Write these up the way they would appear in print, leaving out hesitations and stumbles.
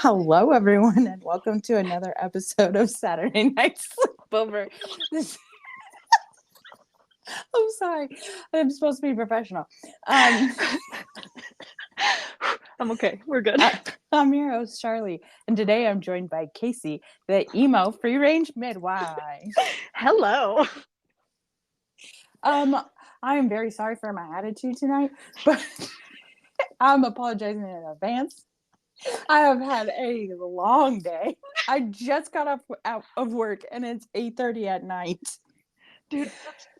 Hello, everyone, and welcome to another episode of Saturday Night Sleepover. This, I'm sorry, I'm supposed to be professional. Um, I'm okay. We're good. I'm your host, Charli, and today I'm joined by Kayce, the emo free range midwife. Hello. Um, I am very sorry for my attitude tonight, but I'm apologizing in advance. I have had a long day. I just got off out of work, and it's 8:30 at night. Dude,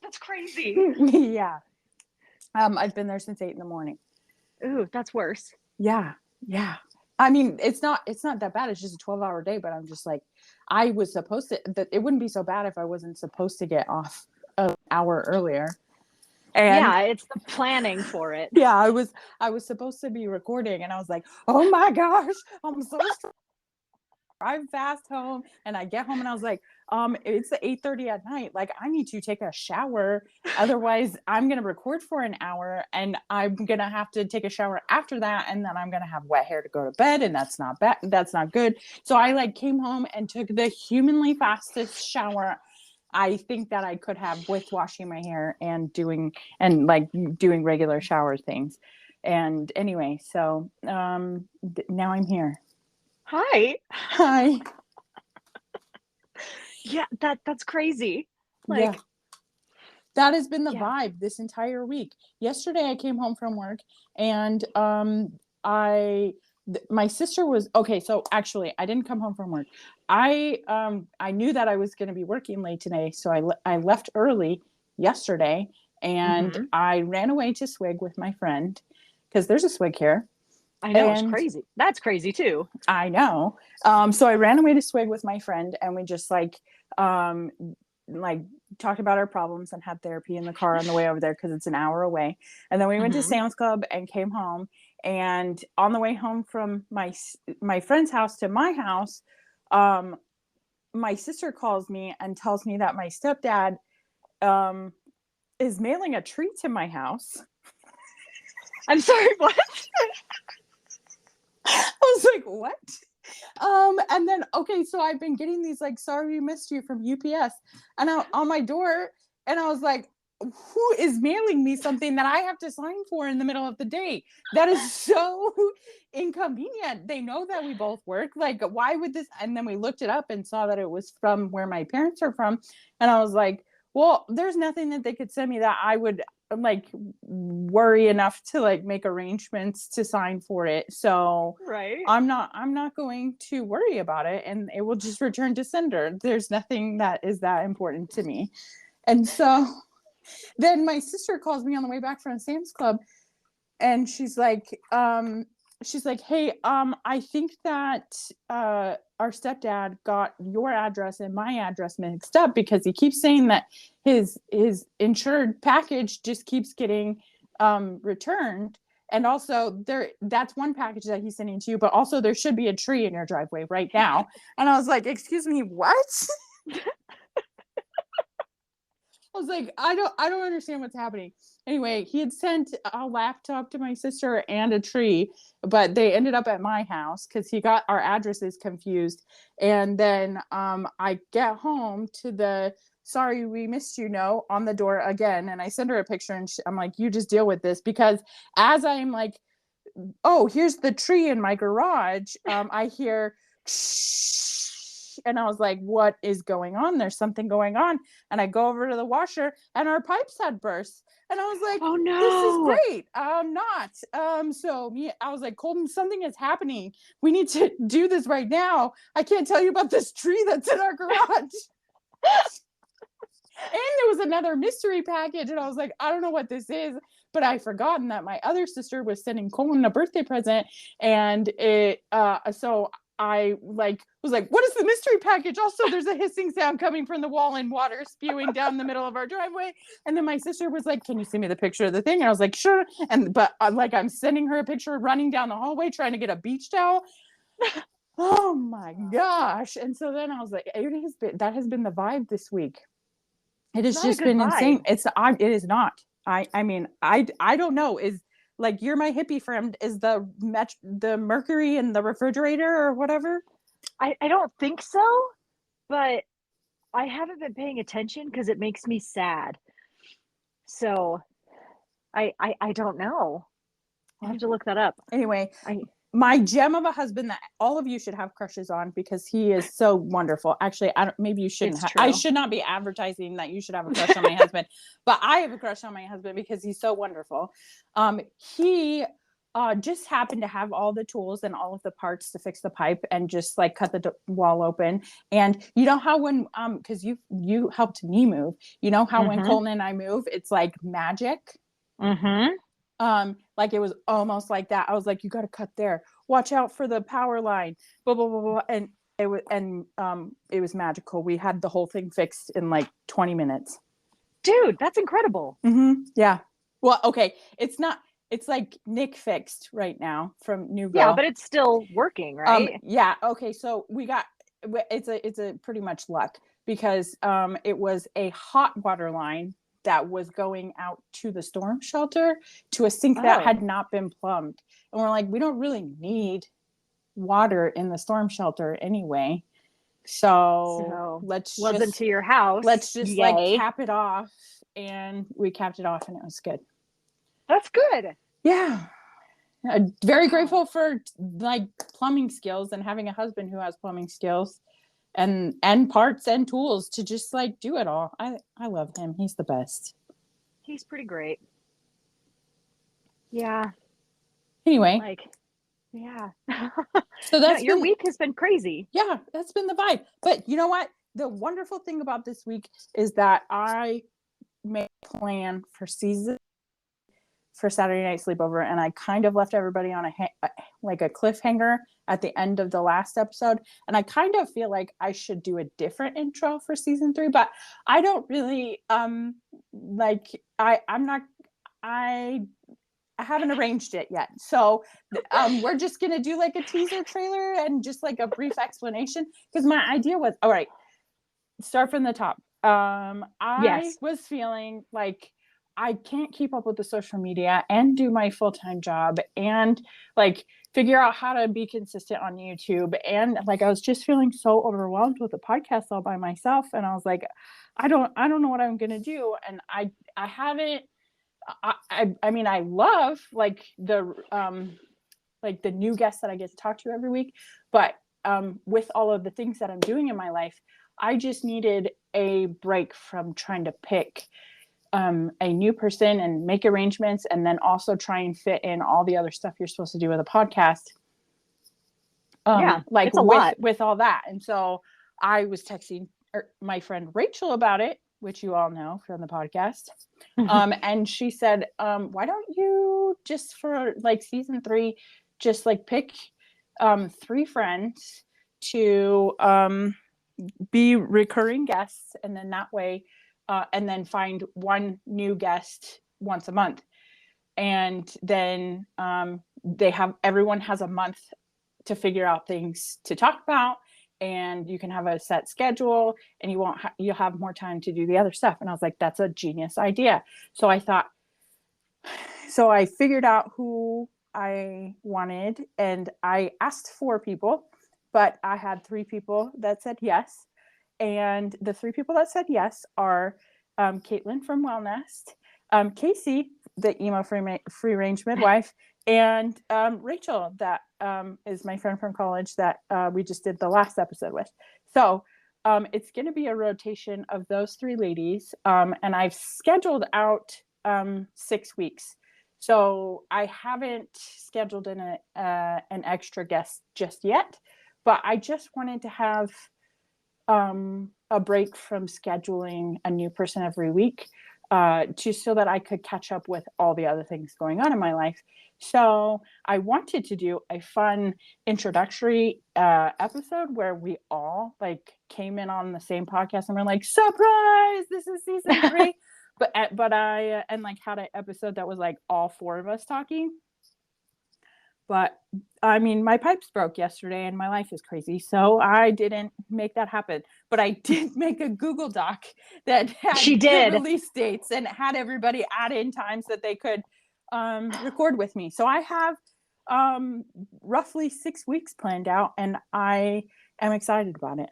that's crazy. Yeah. I've been there since 8 in the morning. Ooh, that's worse. Yeah. Yeah. I mean, it's not that bad. It's just a 12-hour day, but I'm just like, I was supposed to, that it wouldn't be so bad if I wasn't supposed to get off an hour earlier. And Yeah, it's the planning for it. yeah, I was supposed to be recording, and I was like, oh my gosh, I'm so stressed. Drive fast home, and I get home and I was like, it's 8:30 at night. Like, I need to take a shower. Otherwise, I'm gonna record for an hour, and I'm gonna have to take a shower after that, and then I'm gonna have wet hair to go to bed, and that's not bad. That's not good. So I like came home and took the humanly fastest shower I think that I could have with washing my hair and doing regular shower things. And anyway, so now I'm here. Hi. Hi. Yeah, that's crazy. Yeah. Like, That has been the yeah. vibe this entire week. Yesterday I came home from work, and my sister was okay. So actually, I didn't come home from work. I knew that I was going to be working late today, so I left early yesterday, and Mhm. I ran away to Swig with my friend because there's a Swig here. I know, it's And crazy. That's crazy too. I know. So I ran away to Swig with my friend, and we just um, like talked about our problems and had therapy in the car on the way over there because it's an hour away. And then we went to Mhm. Sam's Club and came home. And on the way home from my friend's house to my house, um, my sister calls me and tells me that my stepdad um, is mailing a tree to my house. I'm sorry, what? I was like, what? And then okay, so I've been getting these like sorry we missed you from UPS, and on my door, and I was like, who is mailing me something that I have to sign for in the middle of the day? That is so inconvenient. They know that we both work. Like, why would this? And then we looked it up and saw that it was from where my parents are from, and I was like, well, there's nothing that they could send me that I would like worry enough to like make arrangements to sign for it. So Right. I'm not going to worry about it, and it will just return to sender. There's nothing that is that important to me. And so then my sister calls me on the way back from Sam's Club, and she's like, hey, I think that our stepdad got your address and my address mixed up because he keeps saying that his insured package just keeps getting returned. And also that's one package that he's sending to you, but also there should be a tree in your driveway right now. And I was like, excuse me, what? I was like, I don't understand what's happening. Anyway, he had sent a laptop to my sister and a tree, but they ended up at my house because he got our addresses confused. And then I get home to the sorry we missed you note on the door again, and I send her a picture, and I'm like, you just deal with this, because as I'm like, oh, here's the tree in my garage, I hear and I was like, what is going on? There's something going on. And I go over to the washer, and our pipes had burst. And I was like, Oh this is no. great. Not. I was like, Colton, something is happening. We need to do this right now. I can't tell you about this tree that's in our garage. And there was another mystery package, and I was like, I don't know what this is, but I forgotten that my other sister was sending Colton a birthday present, and so I was like, what is the mystery package? Also, there's a hissing sound coming from the wall and water spewing down the middle of our driveway. And then my sister was like, can you send me the picture of the thing? And I was like, sure. But I'm sending her a picture running down the hallway trying to get a beach towel. Oh my gosh. And so then I was like, that has been the vibe this week. It has Not a just good been insane. vibe. It is not. I mean, I don't know. like you're my hippie friend, is the mercury in the refrigerator or whatever? I don't think so, but I haven't been paying attention because it makes me sad. So I don't know. I'll have to look that up. Anyway, I my gem of a husband that all of you should have crushes on because he is so wonderful. Actually, I don't. Maybe you shouldn't. It's I true. should not be advertising that you should have a crush on my husband, but I have a crush on my husband because he's so wonderful. He just happened to have all the tools and all of the parts to fix the pipe and just like cut the wall open. And you know how when because you helped me move. You know how when Colton and I move, it's like magic. Like it was almost like that. I was like, you got to cut there. Watch out for the power line. Blah blah blah blah. And it was magical. We had the whole thing fixed in like 20 minutes. Dude, that's incredible. Yeah. Well, okay. It's not. It's like Nick fixed right now from New Girl. Yeah, but it's still working, right? Yeah. Okay. So we got. It's a pretty much luck because it was a hot water line that was going out to the storm shelter to a sink that had not been plumbed. And we're like, we don't really need water in the storm shelter anyway. So let's wasn't just to your house. Let's just like cap it off. And we capped it off and it was good. That's good. Yeah. Very grateful for like plumbing skills and having a husband who has plumbing skills. And parts and tools to just like do it all. I love him. He's the best. He's pretty great. Yeah. Anyway. Like, yeah. So that's your week has been crazy. Yeah, that's been the vibe. But you know what? The wonderful thing about this week is that I made a plan for Saturday Night Sleepover, and I kind of left everybody on a cliffhanger at the end of the last episode. And I kind of feel like I should do a different intro for season 3, but I don't really I haven't arranged it yet. So we're just gonna do like a teaser trailer and just like a brief explanation because my idea was, all right, start from the top. I was feeling like I can't keep up with the social media and do my full-time job and like figure out how to be consistent on YouTube. And like, I was just feeling so overwhelmed with the podcast all by myself. And I was like, I don't know what I'm going to do. And I haven't, I mean, I love like the new guests that I get to talk to every week, but with all of the things that I'm doing in my life, I just needed a break from trying to pick a new person and make arrangements and then also try and fit in all the other stuff you're supposed to do with a podcast. Like it's a lot with all that. And so I was texting my friend Rachel about it, which you all know from the podcast. And she said, why don't you just for like season 3, just like pick 3 friends to be recurring guests. And then that way, and then find one new guest once a month. And then everyone has a month to figure out things to talk about, and you can have a set schedule and you'll have more time to do the other stuff. And I was like, that's a genius idea. So I figured out who I wanted and I asked 4 people, but I had 3 people that said yes. And the 3 people that said yes are Caitlin from Wellnest, Kayce, the emo free range midwife, and Rachel, that is my friend from college that we just did the last episode with. So it's going to be a rotation of those 3 ladies, and I've scheduled out 6 weeks. So I haven't scheduled in an extra guest just yet, but I just wanted to have a break from scheduling a new person every week, just so that I could catch up with all the other things going on in my life. So I wanted to do a fun introductory episode where we all like came in on the same podcast and we're like, surprise, this is season 3. but I like had an episode that was like all 4 of us talking. But I mean, my pipes broke yesterday and my life is crazy. So I didn't make that happen. But I did make a Google Doc that had the release dates and had everybody add in times that they could record with me. So I have roughly 6 weeks planned out, and I am excited about it.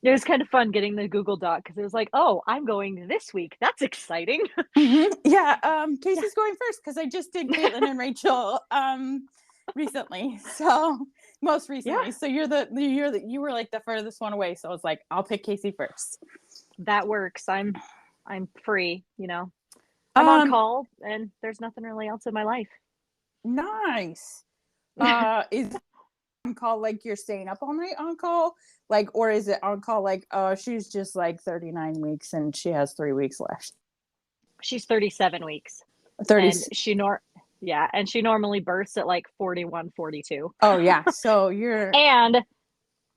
It was kind of fun getting the Google Doc because it was like, oh, I'm going this week. That's exciting. Yeah, Kayce is going first because I just did Caitlin and Rachel recently. So most recently. Yeah. So you were like the furthest one away. So I was like, I'll pick Kayce first. That works. I'm free, you know. I'm on call and there's nothing really else in my life. Nice. Is on call like you're staying up all night on call? Like, or is it on call like, she's just like 39 weeks and she has 3 weeks left? She's 37 weeks. 30. And she normally births at like 41, 42. Oh yeah. So you're And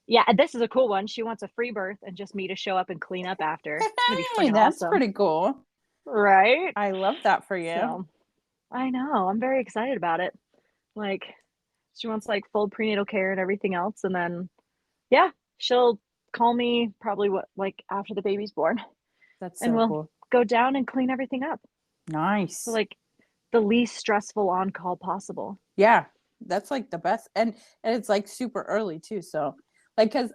yeah, this is a cool one. She wants a free birth and just me to show up and clean up after. It's gonna be freaking that's awesome. pretty cool. Right? I love that for you. So, I know. I'm very excited about it. Like, she wants like full prenatal care and everything else. And then, yeah, she'll call me probably after the baby's born. That's so and we'll cool. go down and clean everything up. Nice. So like the least stressful on call possible. Yeah, that's like the best. And it's like super early too. So like, because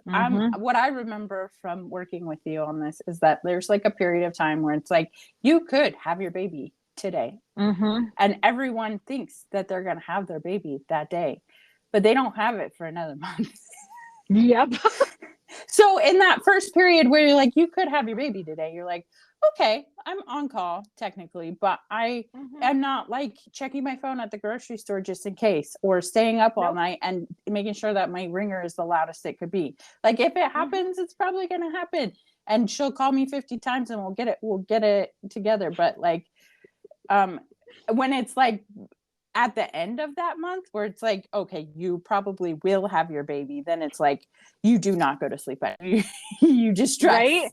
what I remember from working with you on this is that there's like a period of time where it's like you could have your baby today, and everyone thinks that they're gonna have their baby that day, but they don't have it for another month. Yep. So in that first period where you're like, you could have your baby today, you're like, okay, I'm on call technically, but I am not like checking my phone at the grocery store just in case, or staying up all night and making sure that my ringer is the loudest it could be. Like if it happens, it's probably going to happen. And she'll call me 50 times and we'll get it together. But like, when it's like at the end of that month where it's like, okay, you probably will have your baby, then it's like, you do not go to sleep at you just stress.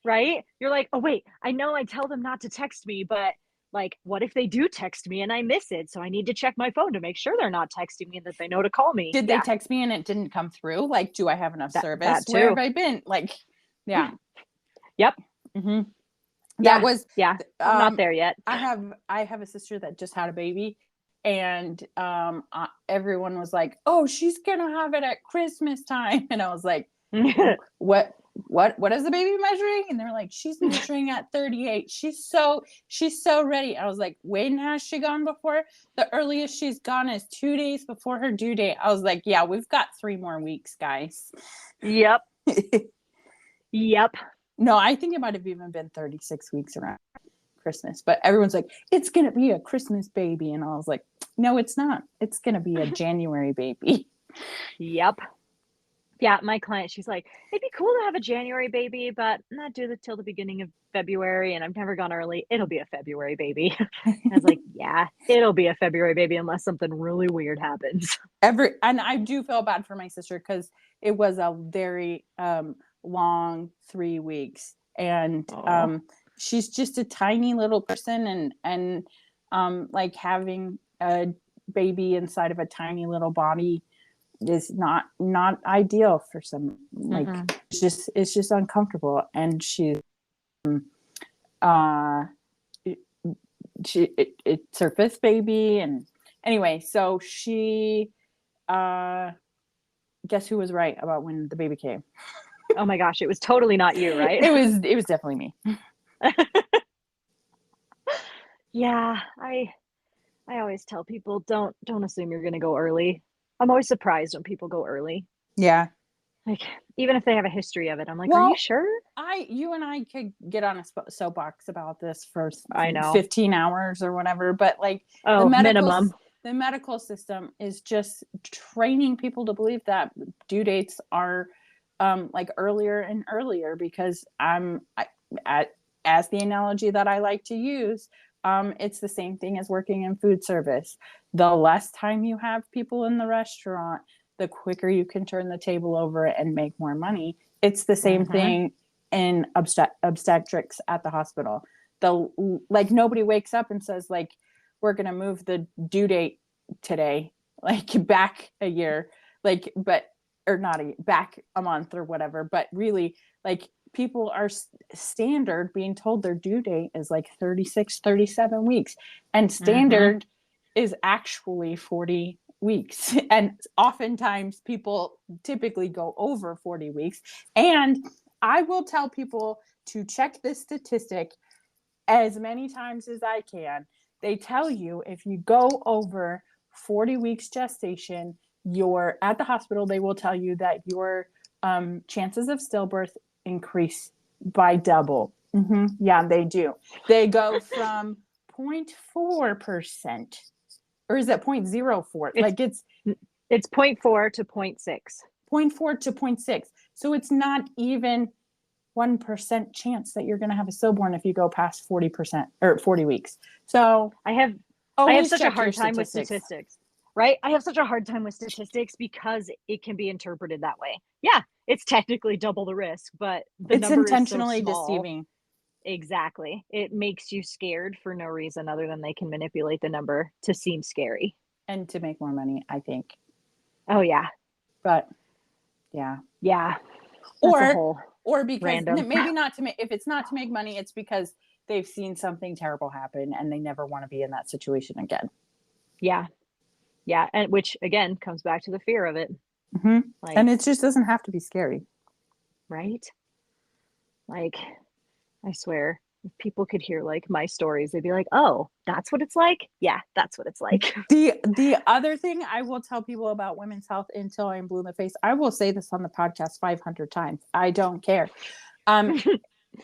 Right? You're like, oh wait, I know I tell them not to text me, but like, what if they do text me and I miss it? So I need to check my phone to make sure they're not texting me and that they know to call me. Did they text me and it didn't come through? Like, do I have enough service? Where have I been? Like, yeah. Yep. That was I'm not there yet. I have a sister that just had a baby, and everyone was like, oh, she's gonna have it at Christmas time, and I was like, what is the baby measuring? And they're like, she's measuring at 38. She's so ready. I was like, when has she gone before? The earliest she's gone is 2 days before her due date. I was like, yeah, we've got 3 more weeks, guys. Yep. No, I think it might have even been 36 weeks around Christmas, but everyone's like, it's gonna be a Christmas baby, and I was like, no, it's not. It's gonna be a January baby. Yep. Yeah, my client, she's like, it'd be cool to have a January baby, but not do it till the beginning of February, and I've never gone early. It'll be a February baby. I was like, yeah, it'll be a February baby unless something really weird happens. And I do feel bad for my sister because it was a very long 3 weeks, and she's just a tiny little person, and like having a baby inside of a tiny little body is not ideal for some, like it's just uncomfortable, and she's it's her 5th baby, and anyway, so she guess who was right about when the baby came? Oh my gosh, it was totally not you, right? It was definitely me. Yeah, I always tell people don't assume you're going to go early. I'm always surprised when people go early. Yeah. Like, even if they have a history of it, I'm like, are you sure? You and I could get on a soapbox about this for I know 15 hours or whatever, but like minimum. The medical system is just training people to believe that due dates are like earlier and earlier, because as the analogy that I like to use, it's the same thing as working in food service. The less time you have people in the restaurant, the quicker you can turn the table over and make more money. It's the same thing in obstetrics at the hospital. Like nobody wakes up and says like, we're going to move the due date today, like back a year, like, but, or not back a month or whatever. But really, like, people are standard being told their due date is like 36, 37 weeks. And standard is actually 40 weeks. And oftentimes people typically go over 40 weeks. And I will tell people to check this statistic as many times as I can. They tell you if you go over 40 weeks gestation, you're at the hospital, they will tell you that your chances of stillbirth increase by double. Yeah, they do. They go from 0.4%, or is it 0.04? Like it's 0.4 to 0.6. 0.4 to 0.6. So it's not even 1% chance that you're going to have a stillborn if you go past 40% or 40 weeks. So I have such a hard time with statistics, right? I have such a hard time with statistics because it can be interpreted that way. Yeah, it's technically double the risk, but the it's number intentionally is so small. deceiving. Exactly. It makes you scared for no reason other than they can manipulate the number to seem scary. And to make more money, I think. Oh, yeah. But, yeah. Yeah. Or because random. maybe not to make, if it's not to make money, it's because they've seen something terrible happen and they never want to be in that situation again. Yeah. Yeah. And which, again, comes back to the fear of it. Like, and it just doesn't have to be scary. Right? Like, I swear, if people could hear like my stories, they'd be like, oh, that's what it's like? Yeah, that's what it's like. The other thing I will tell people about women's health until I'm blue in the face, I will say this on the podcast 500 times. I don't care.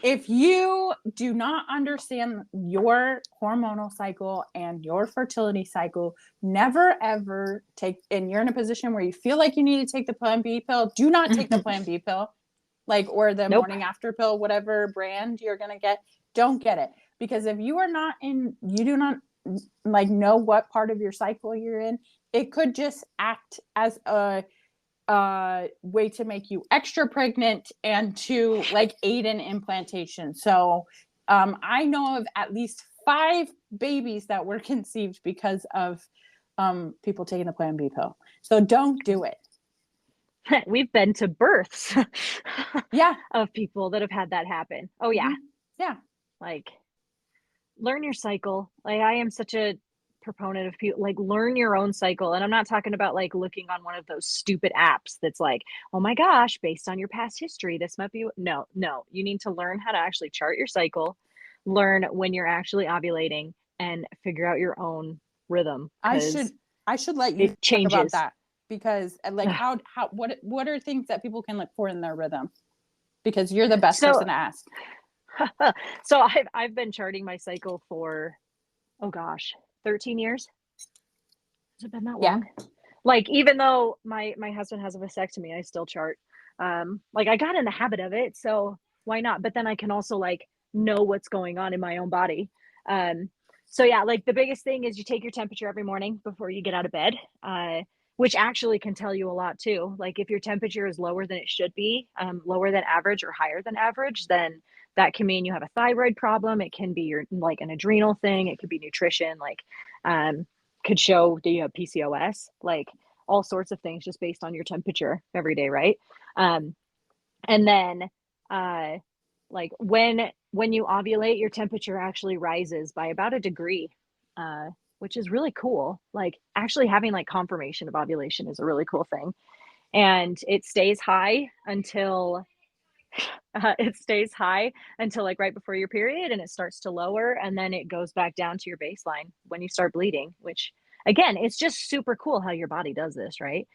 If you do not understand your hormonal cycle and your fertility cycle, never ever take, and you're in a position where you feel like you need to take the Plan B pill, do not take the Plan B pill, like, or the morning after pill, whatever brand you're going to get, don't get it. Because if you are not in, you do not like know what part of your cycle you're in, it could just act as a way to make you extra pregnant and to like aid in implantation. So I know of at least 5 babies that were conceived because of people taking the Plan B pill. So don't do it. We've been to births yeah, of people that have had that happen. Oh yeah. Yeah. Like, learn your cycle. Like, I am such a proponent of people, like, learn your own cycle. And I'm not talking about like looking on one of those stupid apps that's like, oh my gosh, based on your past history, this might be. No, you need to learn how to actually chart your cycle, learn when you're actually ovulating, and figure out your own rhythm. I should let you talk about that, because like what are things that people can look for in their rhythm, because you're the best person to ask. So I've been charting my cycle for, oh gosh, 13 years. Has it been that long? Like, even though my husband has a vasectomy, I still chart. Like, I got in the habit of it, so why not? But then I can also like know what's going on in my own body. So yeah, like the biggest thing is you take your temperature every morning before you get out of bed, which actually can tell you a lot too. Like, if your temperature is lower than it should be, lower than average or higher than average, then that can mean you have a thyroid problem. It can be your like an adrenal thing. It could be nutrition, like could show that you have PCOS, like all sorts of things just based on your temperature every day, right? And then like when you ovulate, your temperature actually rises by about 1 degree, which is really cool. Like, actually having like confirmation of ovulation is a really cool thing. And it stays high until like right before your period, and it starts to lower, and then it goes back down to your baseline when you start bleeding, which again, it's just super cool how your body does this, right?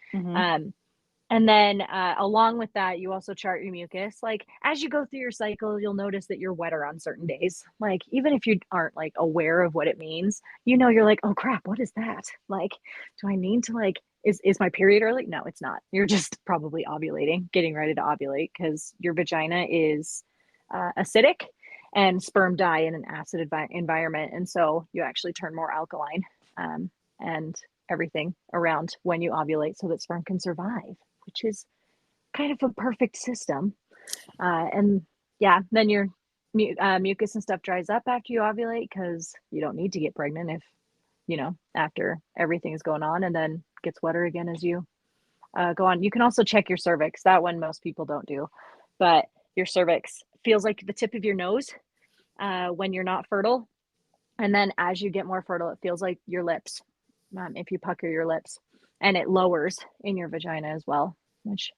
And then along with that, you also chart your mucus. Like, as you go through your cycle, you'll notice that you're wetter on certain days. Like, even if you aren't like aware of what it means, you're like, oh crap, what is that? Like, do I need to like, is my period early? No, it's not. You're just probably ovulating, getting ready to ovulate, because your vagina is acidic and sperm die in an acid environment. And so you actually turn more alkaline and everything around when you ovulate so that sperm can survive, which is kind of a perfect system. And yeah, then your mucus and stuff dries up after you ovulate, because you don't need to get pregnant if, after everything is going on, and then gets wetter again as you go on. You can also check your cervix. That one most people don't do, but your cervix feels like the tip of your nose when you're not fertile. And then as you get more fertile, it feels like your lips, if you pucker your lips, and it lowers in your vagina as well, which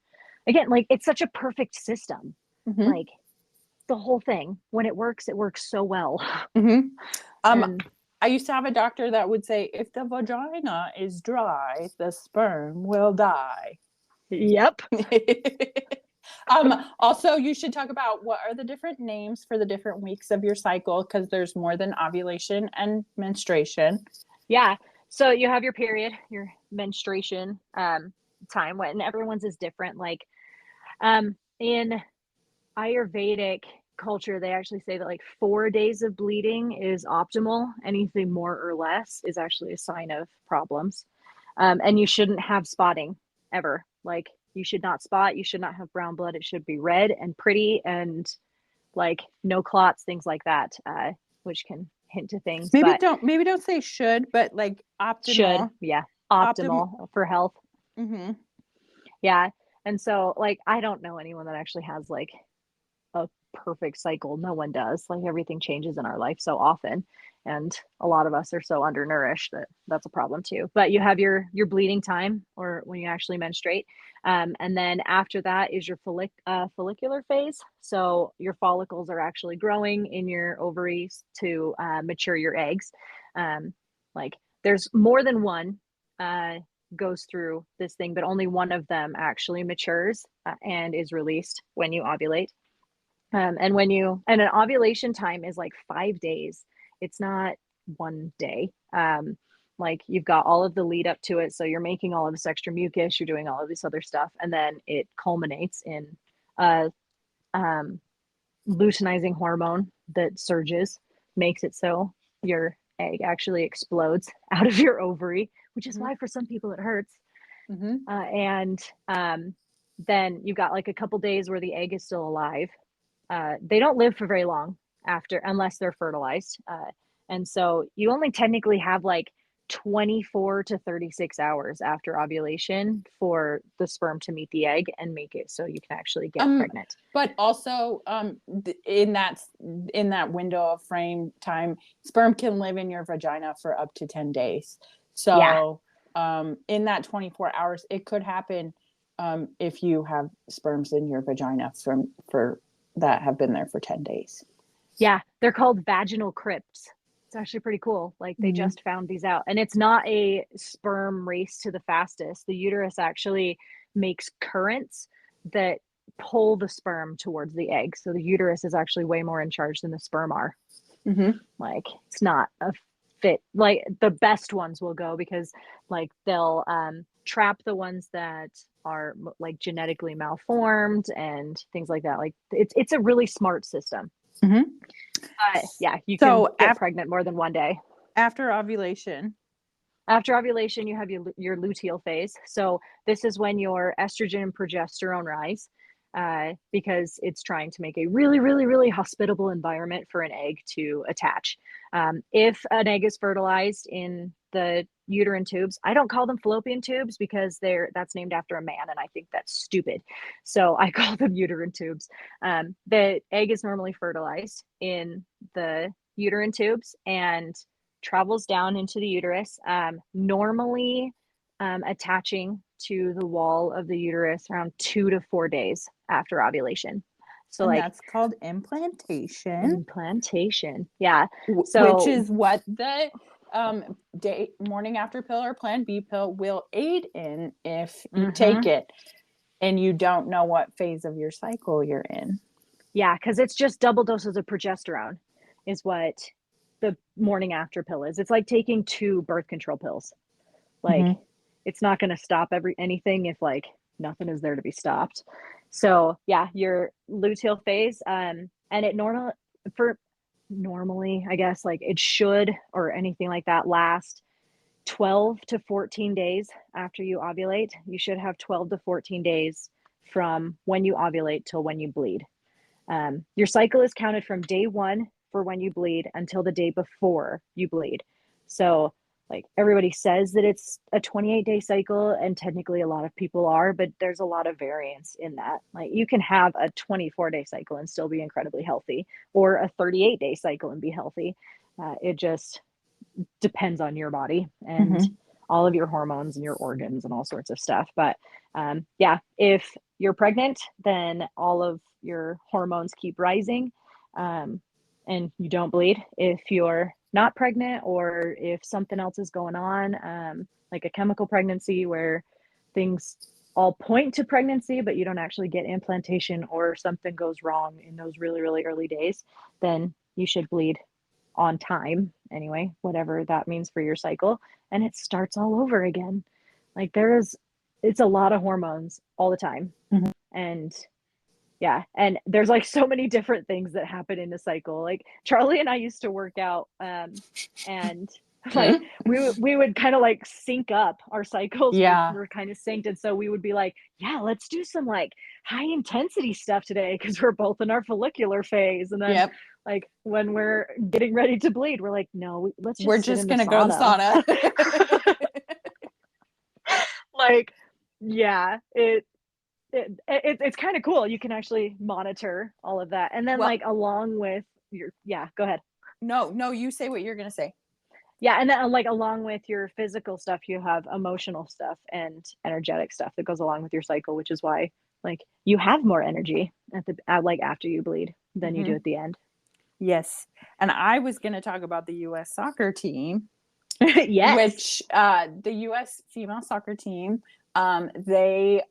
again, like it's such a perfect system. Mm-hmm. Like the whole thing, when it works so well. Mm-hmm. And I used to have a doctor that would say, if the vagina is dry, the sperm will die. yep. Also, you should talk about what are the different names for the different weeks of your cycle, because there's more than ovulation and menstruation. Yeah. So you have your period, your menstruation time, when everyone's is different. Like in Ayurvedic culture, they actually say that like 4 days of bleeding is optimal. Anything more or less is actually a sign of problems. And you shouldn't have spotting ever. Like you should not spot, you should not have brown blood. It should be red and pretty and like no clots, things like that, which can hint to things. Maybe But don't say should, but like optimal. should, yeah, optimal for health. Mm-hmm. Yeah. And so like I don't know anyone that actually has like a perfect cycle. No one does. Like everything changes in our life so often, and a lot of us are so undernourished that that's a problem too. But you have your bleeding time, or when you actually menstruate, and then after that is your follicular phase. So your follicles are actually growing in your ovaries to mature your eggs. Like there's more than one goes through this thing, but only one of them actually matures and is released when you ovulate. And an ovulation time is like 5 days. It's not one day. Like you've got all of the lead up to it. So you're making all of this extra mucus, you're doing all of this other stuff. And then it culminates in a luteinizing hormone that surges, makes it so your egg actually explodes out of your ovary, which is why for some people it hurts. Mm-hmm. And then you've got like a couple days where the egg is still alive. They don't live for very long after, unless they're fertilized. And so you only technically have like 24 to 36 hours after ovulation for the sperm to meet the egg and make it so you can actually get pregnant. But also in that window of frame time, sperm can live in your vagina for up to 10 days. So in that 24 hours, it could happen if you have sperms in your vagina for that have been there for 10 days. Yeah, they're called vaginal crypts. It's actually pretty cool. Like they just found these out, and it's not a sperm race to the fastest. The uterus actually makes currents that pull the sperm towards the egg. So the uterus is actually way more in charge than the sperm are. Mm-hmm. Like it's not a fit. Like the best ones will go because like they'll trap the ones that are like genetically malformed and things like that. Like it's a really smart system. Mm-hmm. Yeah, you can get pregnant more than one day. After ovulation, you have your luteal phase. So this is when your estrogen and progesterone rise because it's trying to make a really, really, really hospitable environment for an egg to attach. If an egg is fertilized in the uterine tubes, I don't call them fallopian tubes because that's named after a man, and I think that's stupid. So I call them uterine tubes. The egg is normally fertilized in the uterine tubes and travels down into the uterus, normally attaching to the wall of the uterus around 2 to 4 days after ovulation. So and like that's called implantation. Yeah. So which is what the morning after pill or Plan B pill will aid in if you take it and you don't know what phase of your cycle you're in. Yeah, because it's just double doses of progesterone is what the morning after pill is. It's like taking 2 birth control pills. Like it's not going to stop anything if like nothing is there to be stopped. So yeah, your luteal phase, and it normally, I guess, like it should, or anything like that, last 12 to 14 days after you ovulate. You should have 12 to 14 days from when you ovulate till when you bleed. Your cycle is counted from day 1 for when you bleed until the day before you bleed. So like everybody says that it's a 28-day cycle, and technically a lot of people are, but there's a lot of variance in that. Like you can have a 24-day cycle and still be incredibly healthy, or a 38-day cycle and be healthy. It just depends on your body and all of your hormones and your organs and all sorts of stuff. But yeah, if you're pregnant, then all of your hormones keep rising, and you don't bleed. If you're not pregnant, or if something else is going on, like a chemical pregnancy where things all point to pregnancy, but you don't actually get implantation, or something goes wrong in those really, really early days, then you should bleed on time anyway, whatever that means for your cycle. And it starts all over again. Like it's a lot of hormones all the time. And yeah, and there's like so many different things that happen in a cycle. Like Charli and I used to work out, and like we would kind of like sync up our cycles. Yeah. We're kind of synced, and so we would be like, yeah, let's do some like high intensity stuff today because we're both in our follicular phase. And then like when we're getting ready to bleed, we're like, no, let's just we're sit just in gonna go to the sauna. Like, yeah, it's kind of cool. You can actually monitor all of that, and then like along with your go ahead. No, you say what you're gonna say. Yeah, and then like along with your physical stuff, you have emotional stuff and energetic stuff that goes along with your cycle, which is why like you have more energy like after you bleed than you do at the end. Yes, and I was going to talk about the U.S. soccer team. Yes, which the U.S. female soccer team, they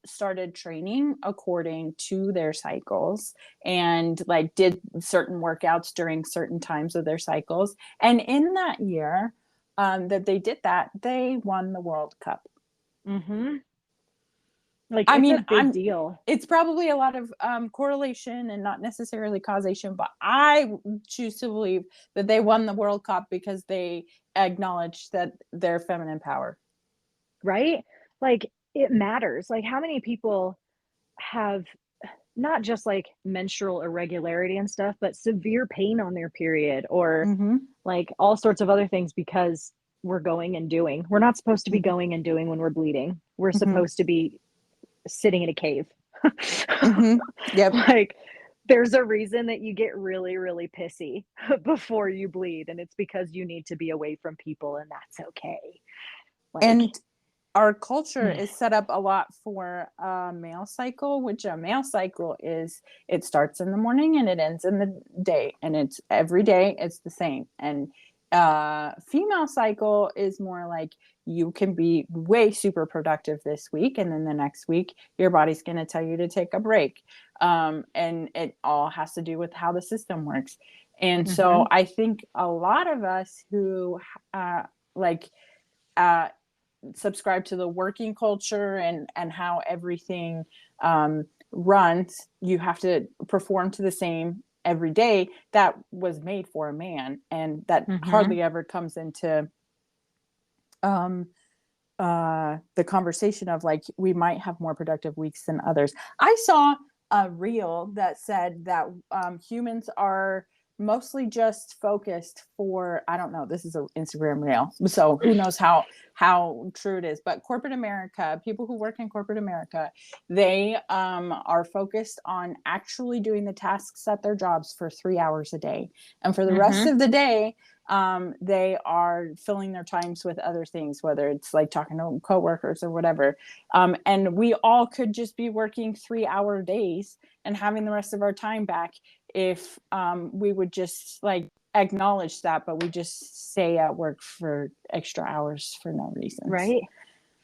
started training according to their cycles, and like did certain workouts during certain times of their cycles. And in that year that they did that, they won the World Cup. Like, it's a big deal. It's probably a lot of correlation and not necessarily causation, but I choose to believe that they won the World Cup because they acknowledged that their feminine power. Right? Like, it matters. Like, how many people have not just like menstrual irregularity and stuff, but severe pain on their period, or like all sorts of other things because we're going and doing. We're not supposed to be going and doing when we're bleeding. We're supposed to be sitting in a cave. Yep. Like there's a reason that you get really, really pissy before you bleed, and it's because you need to be away from people, and that's okay. Like, and our culture is set up a lot for a male cycle, which a male cycle is, it starts in the morning and it ends in the day, and it's every day it's the same. And female cycle is more like you can be way super productive this week, and then the next week your body's going to tell you to take a break, and it all has to do with how the system works. And so I think a lot of us who subscribe to the working culture and how everything runs, you have to perform to the same every day, that was made for a man, and that hardly ever comes into the conversation of like, we might have more productive weeks than others. I saw a reel that said that humans are mostly just focused for, I don't know, this is an Instagram reel, so who knows how true it is, but corporate America, people who work in corporate America, they are focused on actually doing the tasks at their jobs for 3 hours a day, and for the rest of the day they are filling their times with other things, whether it's like talking to coworkers or whatever, and we all could just be working 3-hour days and having the rest of our time back if we would just like acknowledge that, but we just stay at work for extra hours for no reason. Right.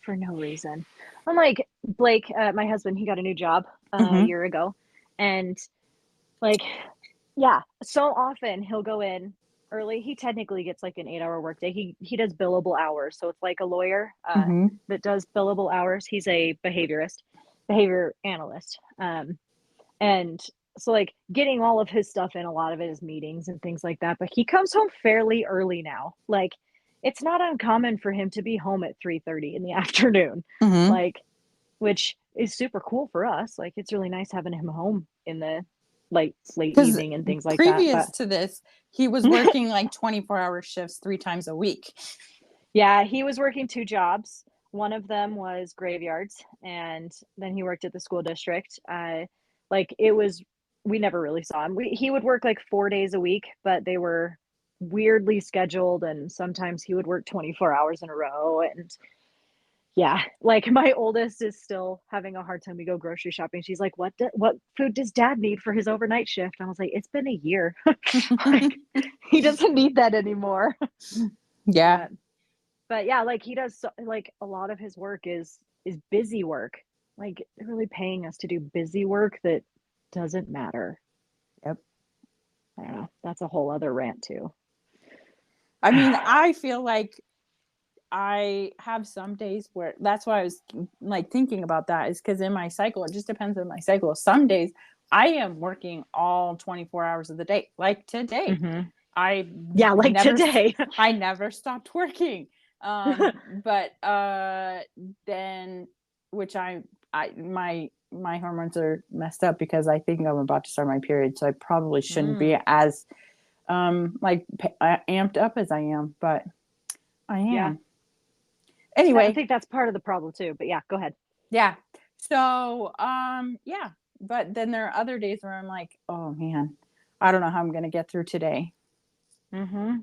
For no reason. I'm like Blake, my husband, he got a new job a year ago, and like, yeah, so often he'll go in early. He technically gets like an 8-hour workday. He does billable hours, so it's like a lawyer that does billable hours. He's a behavior analyst, and so like getting all of his stuff in, a lot of it is meetings and things like that, but he comes home fairly early now. Like it's not uncommon for him to be home at 3:30 in the afternoon, like, which is super cool for us. Like it's really nice having him home in the late evening and things like that. Previous to this, he was working like 24-hour shifts 3 times a week. Yeah, he was working 2 jobs. One of them was graveyards, and then he worked at the school district. Like, it was we never really saw him. He would work, like, 4 days a week, but they were weirdly scheduled, and sometimes he would work 24 hours in a row, and yeah, like, my oldest is still having a hard time. We go grocery shopping, she's like, "What food does dad need for his overnight shift?" I was like, "It's been a year." Like, he doesn't need that anymore. Yeah. But but yeah, like he does like a lot of his work is busy work. Like they're really paying us to do busy work that doesn't matter. Yep. I don't know. That's a whole other rant too. I mean, I feel like I have some days where that's why I was like thinking about that is because in my cycle, it just depends on my cycle. Some days I am working all 24 hours of the day. Like today, Mm-hmm. I Yeah, like never, today. I never stopped working. But then, which my hormones are messed up because I think I'm about to start my period, so I probably shouldn't be as like amped up as I am, but I Yeah. am. I Anyway, think that's part of the problem too. But yeah, go ahead. yeah. So, yeah. But then there are other days where I'm like, oh man, I don't know how I'm gonna get through today. Mm-hmm.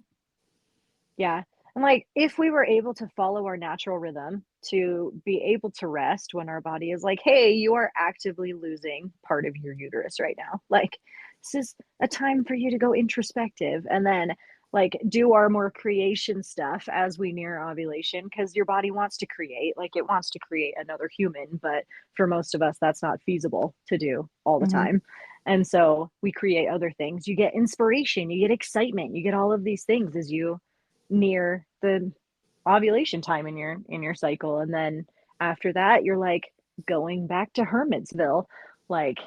Yeah. And like if we were able to follow our natural rhythm to be able to rest when our body is like, hey, you are actively losing part of your uterus right now. Like this is a time for you to go introspective and then like do our more creation stuff as we near ovulation because your body wants to create, like it wants to create another human, but for most of us that's not feasible to do all the Mm-hmm. time. And so we create other things. You get inspiration, you get excitement, you get all of these things as you near the ovulation time in your cycle, and then after that you're like going back to Hermitsville, like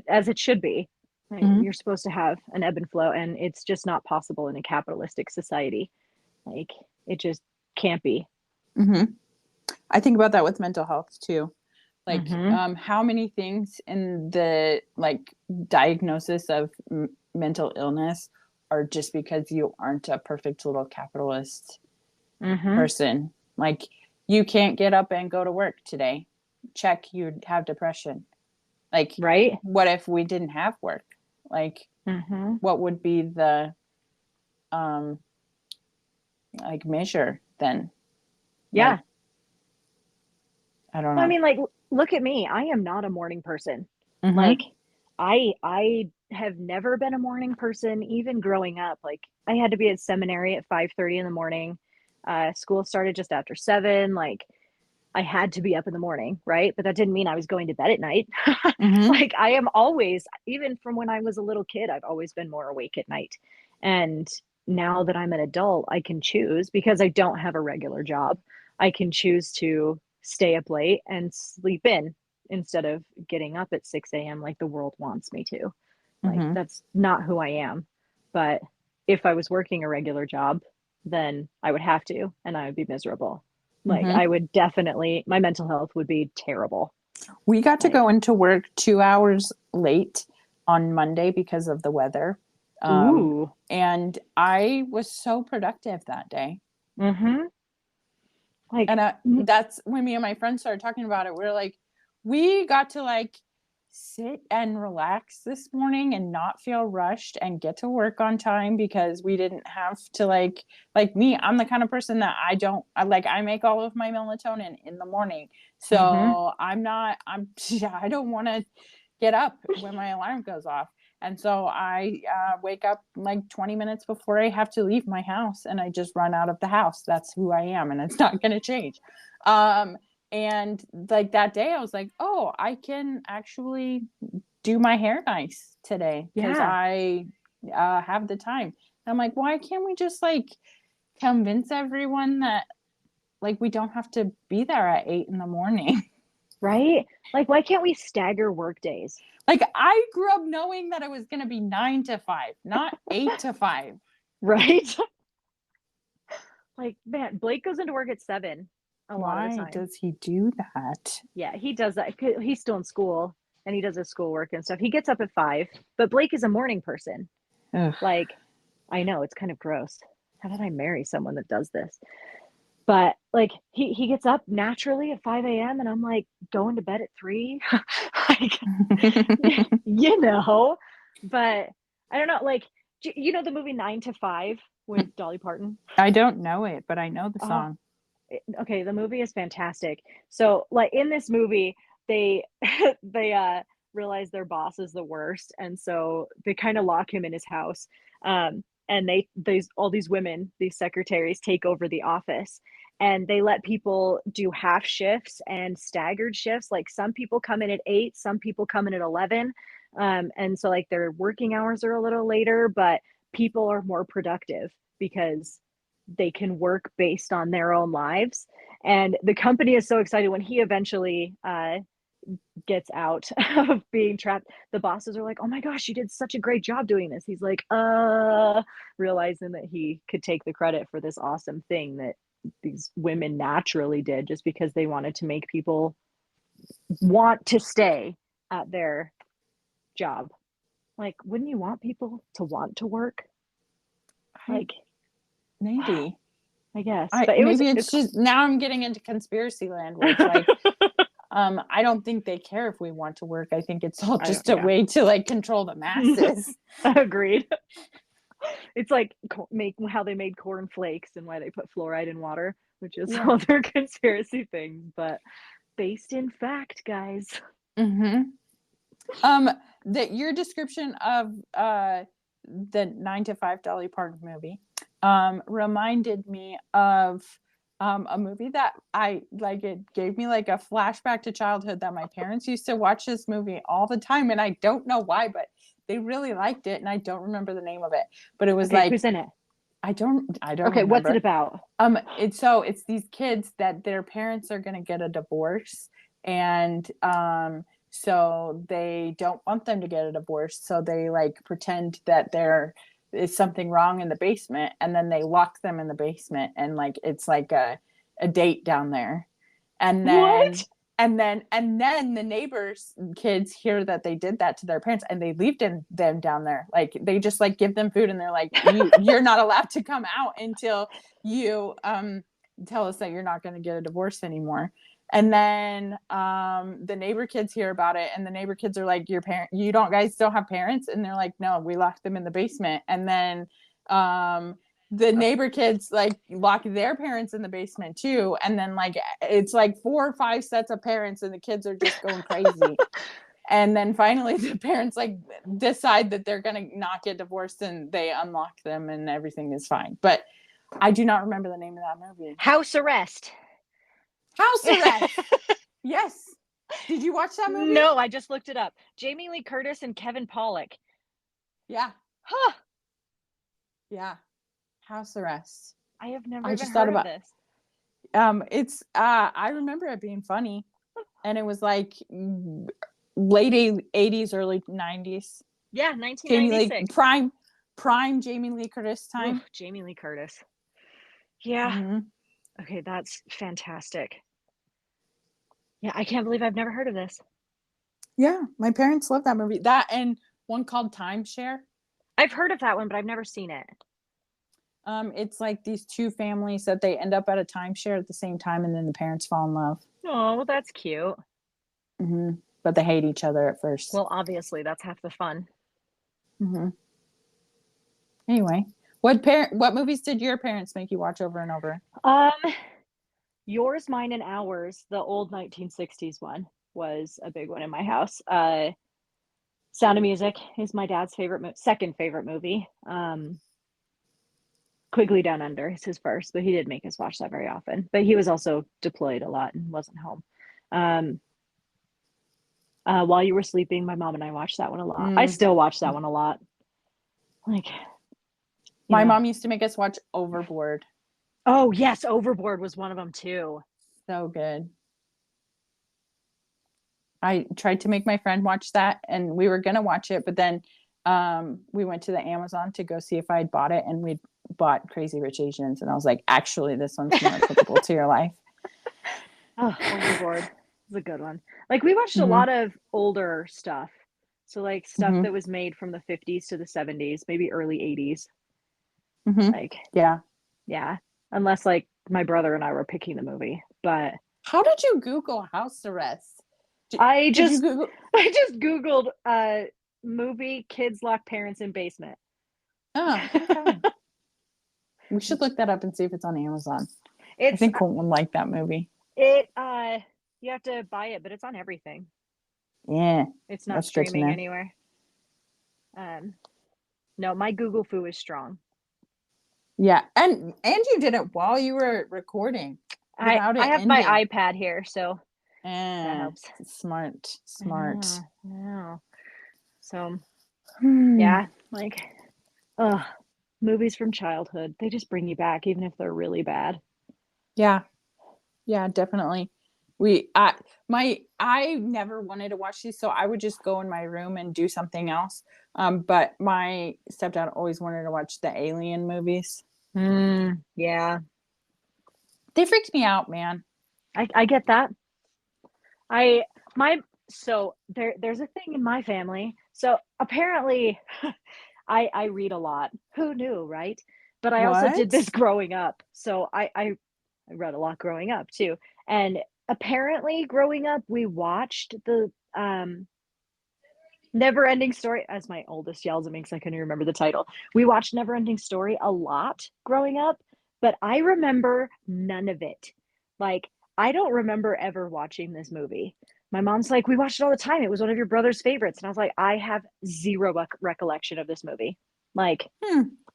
as it should be. Like, Mm-hmm. you're supposed to have an ebb and flow, and it's just not possible in a capitalistic society. Like it just can't be. Mm-hmm. I think about that with mental health too. Like, Mm-hmm. how many things in the like diagnosis of mental illness are just because you aren't a perfect little capitalist Mm-hmm. person. Like you can't get up and go to work today. Check, you'd have depression. Like, Right. what if we didn't have work? Like, Mm-hmm. what would be the um like measure then? Like, Yeah. I don't Well, I know. mean, like, look at me. I am not a morning person. Like, Mm-hmm. I have never been a morning person, even growing up. Like, I had to be at seminary at 5:30 in the morning. School started just after 7. Like, I had to be up in the morning, right? But that didn't mean I was going to bed at night. Mm-hmm. Like, I am always, even from when I was a little kid, I've always been more awake at night. And now that I'm an adult, I can choose because I don't have a regular job. I can choose to stay up late and sleep in instead of getting up at 6 a.m. like the world wants me to. Like, Mm-hmm. that's not who I am. But if I was working a regular job, then I would have to, and I would be miserable. Like, Mm-hmm. I would definitely, my mental health would be terrible. We got to Like, go into work 2 hours late on Monday because of the weather. Um, ooh, and I was so productive that day. mm-hmm. Like, And that's when me and my friends started talking about it. We're like, we got to like sit and relax this morning and not feel rushed and get to work on time because we didn't have to like me, I'm the kind of person that I make all of my melatonin in the morning. mm-hmm. So I don't want to get up when my alarm goes off. And so I wake up like 20 minutes before I have to leave my house and I just run out of the house. That's who I am. And it's not going to change. And like that day, I was like, oh, I can actually do my hair nice today because Yeah, I have the time. And I'm like, why can't we just like convince everyone that like we don't have to be there at 8 in the morning? right? Like, why can't we stagger work days? Like I grew up knowing that it was going to be 9 to 5, not 8 to 5. Right? Like, man, Blake goes into work at 7 a lot of the Why time. does he do that? Yeah, he does that. He's still in school and he does his schoolwork and stuff. He gets up at 5, but Blake is a morning person. Ugh. Like, I know it's kind of gross. How did I marry someone that does this? But like he gets up naturally at 5 a.m. and I'm like going to bed at 3. Like, you know, but I don't know. Like, you know the movie 9 to 5 with Dolly Parton? I don't know it, but I know the Oh, song. okay. The movie is fantastic. So, like in this movie, they they realize their boss is the worst, and so they kind of lock him in his house. And these all these women, these secretaries, take over the office, and they let people do half shifts and staggered shifts. Like some people come in at 8, some people come in at 11. And so like their working hours are a little later, but people are more productive because they can work based on their own lives. And the company is so excited when he eventually gets out of being trapped. The bosses are like, "Oh my gosh, you did such a great job doing this." He's like, realizing that he could take the credit for this awesome thing that these women naturally did just because they wanted to make people want to stay at their job. Like, wouldn't you want people to want to work? Like, Maybe. I guess. But Maybe it's just now I'm getting into conspiracy land where it's like I don't think they care if we want to work. I think it's all just a way to like control the masses. Agreed. It's like how they made corn flakes and why they put fluoride in water, which is other conspiracy things, but based in fact, guys. That your description of the 9 to 5 Dolly Parton movie reminded me of a movie that I like. It gave me like a flashback to childhood that my parents used to watch this movie all the time, and I don't know why, but they really liked it, and I don't remember the name of it. But it was like, who's in it? I don't Okay, remember. what's it about? It's these kids that their parents are going to get a divorce, and so they don't want them to get a divorce, so they like pretend that there is something wrong in the basement, and then they lock them in the basement, and like it's like a date down there. And then what? and then the neighbors kids hear that they did that to their parents, and they leave them down there. Like they just like give them food, and they're like, you're not allowed to come out until you tell us that you're not going to get a divorce anymore. And then the neighbor kids hear about it, and the neighbor kids are like, you guys don't have parents? And they're like, no, we locked them in the basement. And then the neighbor kids like lock their parents in the basement too. And then like it's like 4 or 5 sets of parents, and the kids are just going crazy. And then finally the parents like decide that they're gonna not get divorced, and they unlock them, and everything is fine. But I do not remember the name of that movie. House Arrest. Yes. Did you watch that movie? No, I just looked it up. Jamie Lee Curtis and Kevin Pollak. Yeah. Huh. Yeah. House Arrest. I have never even heard of this. It's I remember it being funny, and it was like late 80s, early 90s. Yeah, 1996. Prime Jamie Lee Curtis time. Ooh, Jamie Lee Curtis. Yeah. Okay, that's fantastic. Yeah, I can't believe I've never heard of this. Yeah, my parents love that movie. That and one called Timeshare. I've heard of that one, but I've never seen it. It's like these 2 families that they end up at a timeshare at the same time, and then the parents fall in love. Oh, well, that's cute. But they hate each other at first. Well, obviously, that's half the fun. Anyway, what movies did your parents make you watch over and over? Yours, Mine, and Ours, the old 1960s one, was a big one in my house. Sound of Music is my dad's second favorite movie. Quigley Down Under is his first, but he did make us watch that very often. But he was also deployed a lot and wasn't home. While You Were Sleeping, my mom and I watched that one a lot. I still watch that one a lot. Like, my mom used to make us watch Overboard. Oh, yes, Overboard was one of them too. So good. I tried to make my friend watch that, and we were going to watch it, but then we went to the Amazon to go see if I had bought it, and we bought Crazy Rich Asians, and I was like, actually, this one's more applicable to your life. Oh, Overboard is a good one. Like, we watched a lot of older stuff. So, like, stuff that was made from the 50s to the 70s, maybe early 80s. Like, yeah. Unless, like, my brother and I were picking the movie, but How did you Google house arrest? I Did you just Google? I just Googled movie kids lock parents in basement. Oh, okay. We should look that up and see if it's on Amazon. I It's think Colton would like that movie. it you have to buy it, but it's on everything. Yeah, It's not that's good to streaming know. anywhere. No, my Google foo is strong. Yeah, and you did it while you were recording without I it have my ending. iPad here, so that helps. Smart. Yeah. So Hmm. yeah, like movies from childhood, they just bring you back even if they're really bad. Yeah, definitely. I never wanted to watch these, so I would just go in my room and do something else. But my stepdad always wanted to watch the Alien movies. Yeah. They freaked me out, man. I get that. So there's a thing in my family. So apparently I read a lot. Who knew, right? But I also did What? this growing up. So I read a lot growing up too. And apparently growing up we watched the Never Ending Story, as my oldest yells at me because I couldn't remember the title. We watched Never Ending Story a lot growing up, but I remember none of it. Like, I don't remember ever watching this movie. My mom's like, we watched it all the time. It was one of your brother's favorites. And I was like, I have zero recollection of this movie. Like,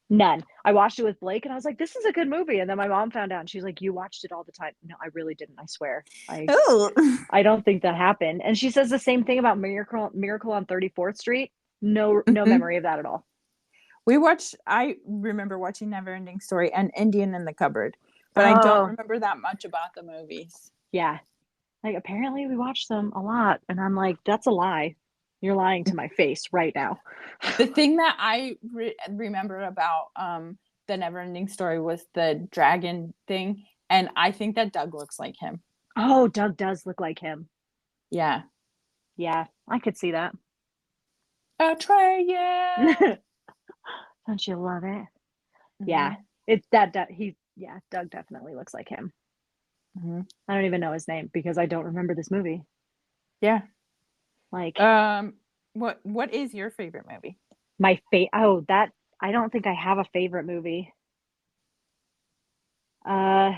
none. I watched it with Blake and I was like, this is a good movie. And then my mom found out and she's like, you watched it all the time. No, I really didn't. I swear. Oh. I don't think that happened. And she says the same thing about Miracle on 34th Street. No memory of that at all. I remember watching Neverending Story and Indian in the Cupboard, but I don't remember that much about the movies. Yeah. Like apparently we watched them a lot and I'm like, that's a lie. You're lying to my face right now. The thing that I remember about the Neverending Story was the dragon thing, and I think that Doug looks like him. Oh, Doug does look like him. Yeah. Yeah, I could see that. Atreyu. Don't you love it? Mm-hmm. Yeah. Doug definitely looks like him. Mm-hmm. I don't even know his name because I don't remember this movie. Yeah. Like what is your favorite movie? I don't think I have a favorite movie. Moulin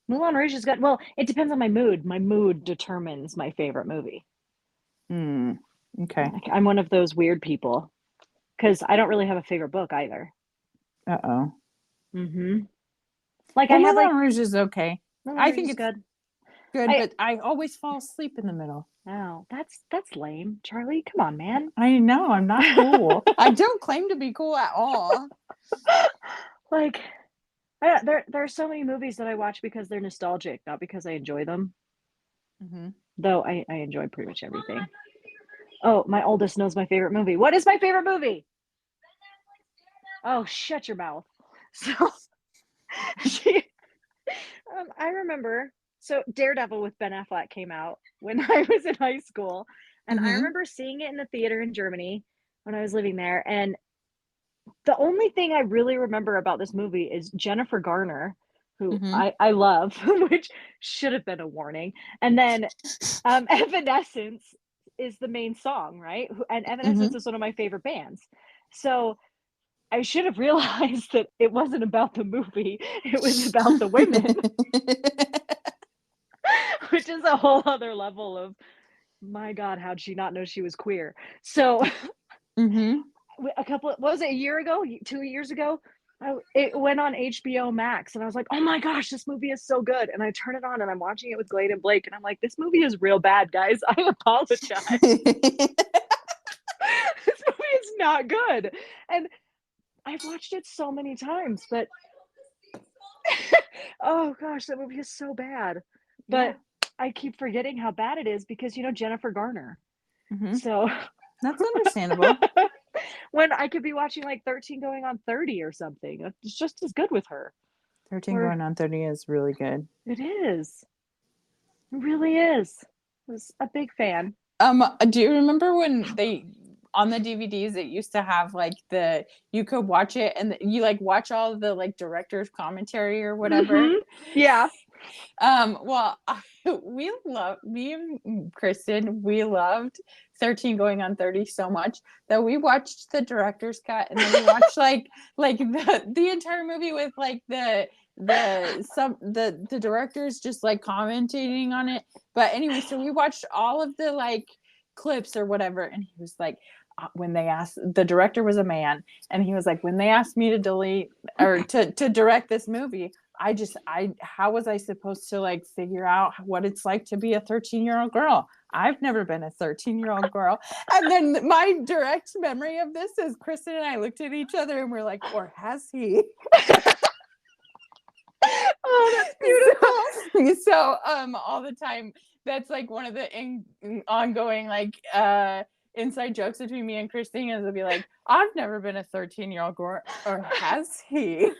Rouge is good. Well, it depends on my mood. My mood determines my favorite movie. Okay. I'm one of those weird people because I don't really have a favorite book either. Uh-oh. Like well, I have Moulin Rouge is okay. I think it's good. But I always fall asleep in the middle. Oh, that's lame. Charlie, come on, man. I know, I'm not cool. I don't claim to be cool at all. Like, there are so many movies that I watch because they're nostalgic, not because I enjoy them. Though I enjoy pretty much everything. Oh, my oldest knows my favorite movie. What is my favorite movie? Oh, shut your mouth. So, I remember. So Daredevil with Ben Affleck came out when I was in high school, and I remember seeing it in the theater in Germany when I was living there. And the only thing I really remember about this movie is Jennifer Garner, who I love, which should have been a warning. And then Evanescence is the main song, right? And Evanescence is one of my favorite bands. So I should have realized that it wasn't about the movie, it was about the women. Which is a whole other level of, my God, how'd she not know she was queer? So a year ago, 2 years ago, it went on HBO Max and I was like, oh my gosh, this movie is so good. And I turn it on and I'm watching it with Glade and Blake and I'm like, this movie is real bad, guys. I apologize. This movie is not good. And I've watched it so many times, but oh gosh, that movie is so bad. But I keep forgetting how bad it is because, Jennifer Garner. So that's understandable. When I could be watching like 13 going on 30 or something. It's just as good with her. 13 going on 30 is really good. It is. It really is. I was a big fan. Do you remember when on the DVDs it used to have like you could watch it and you like watch all the like director's commentary or whatever. Yeah. Well, me and Kristen, we loved 13 Going on 30 so much that we watched the director's cut and then we watched like the entire movie with like the directors just like commentating on it. But anyway, so we watched all of the like clips or whatever, and he was like, when they asked, the director was a man, and he was like, when they asked me to delete or to direct this movie, how was I supposed to like figure out what it's like to be a 13-year-old girl? I've never been a 13-year-old girl. And then my direct memory of this is Kristen and I looked at each other and we're like, or has he? Oh, that's beautiful. So all the time, that's like one of the ongoing like inside jokes between me and Christine is it'll be like, I've never been a 13-year-old girl, or has he?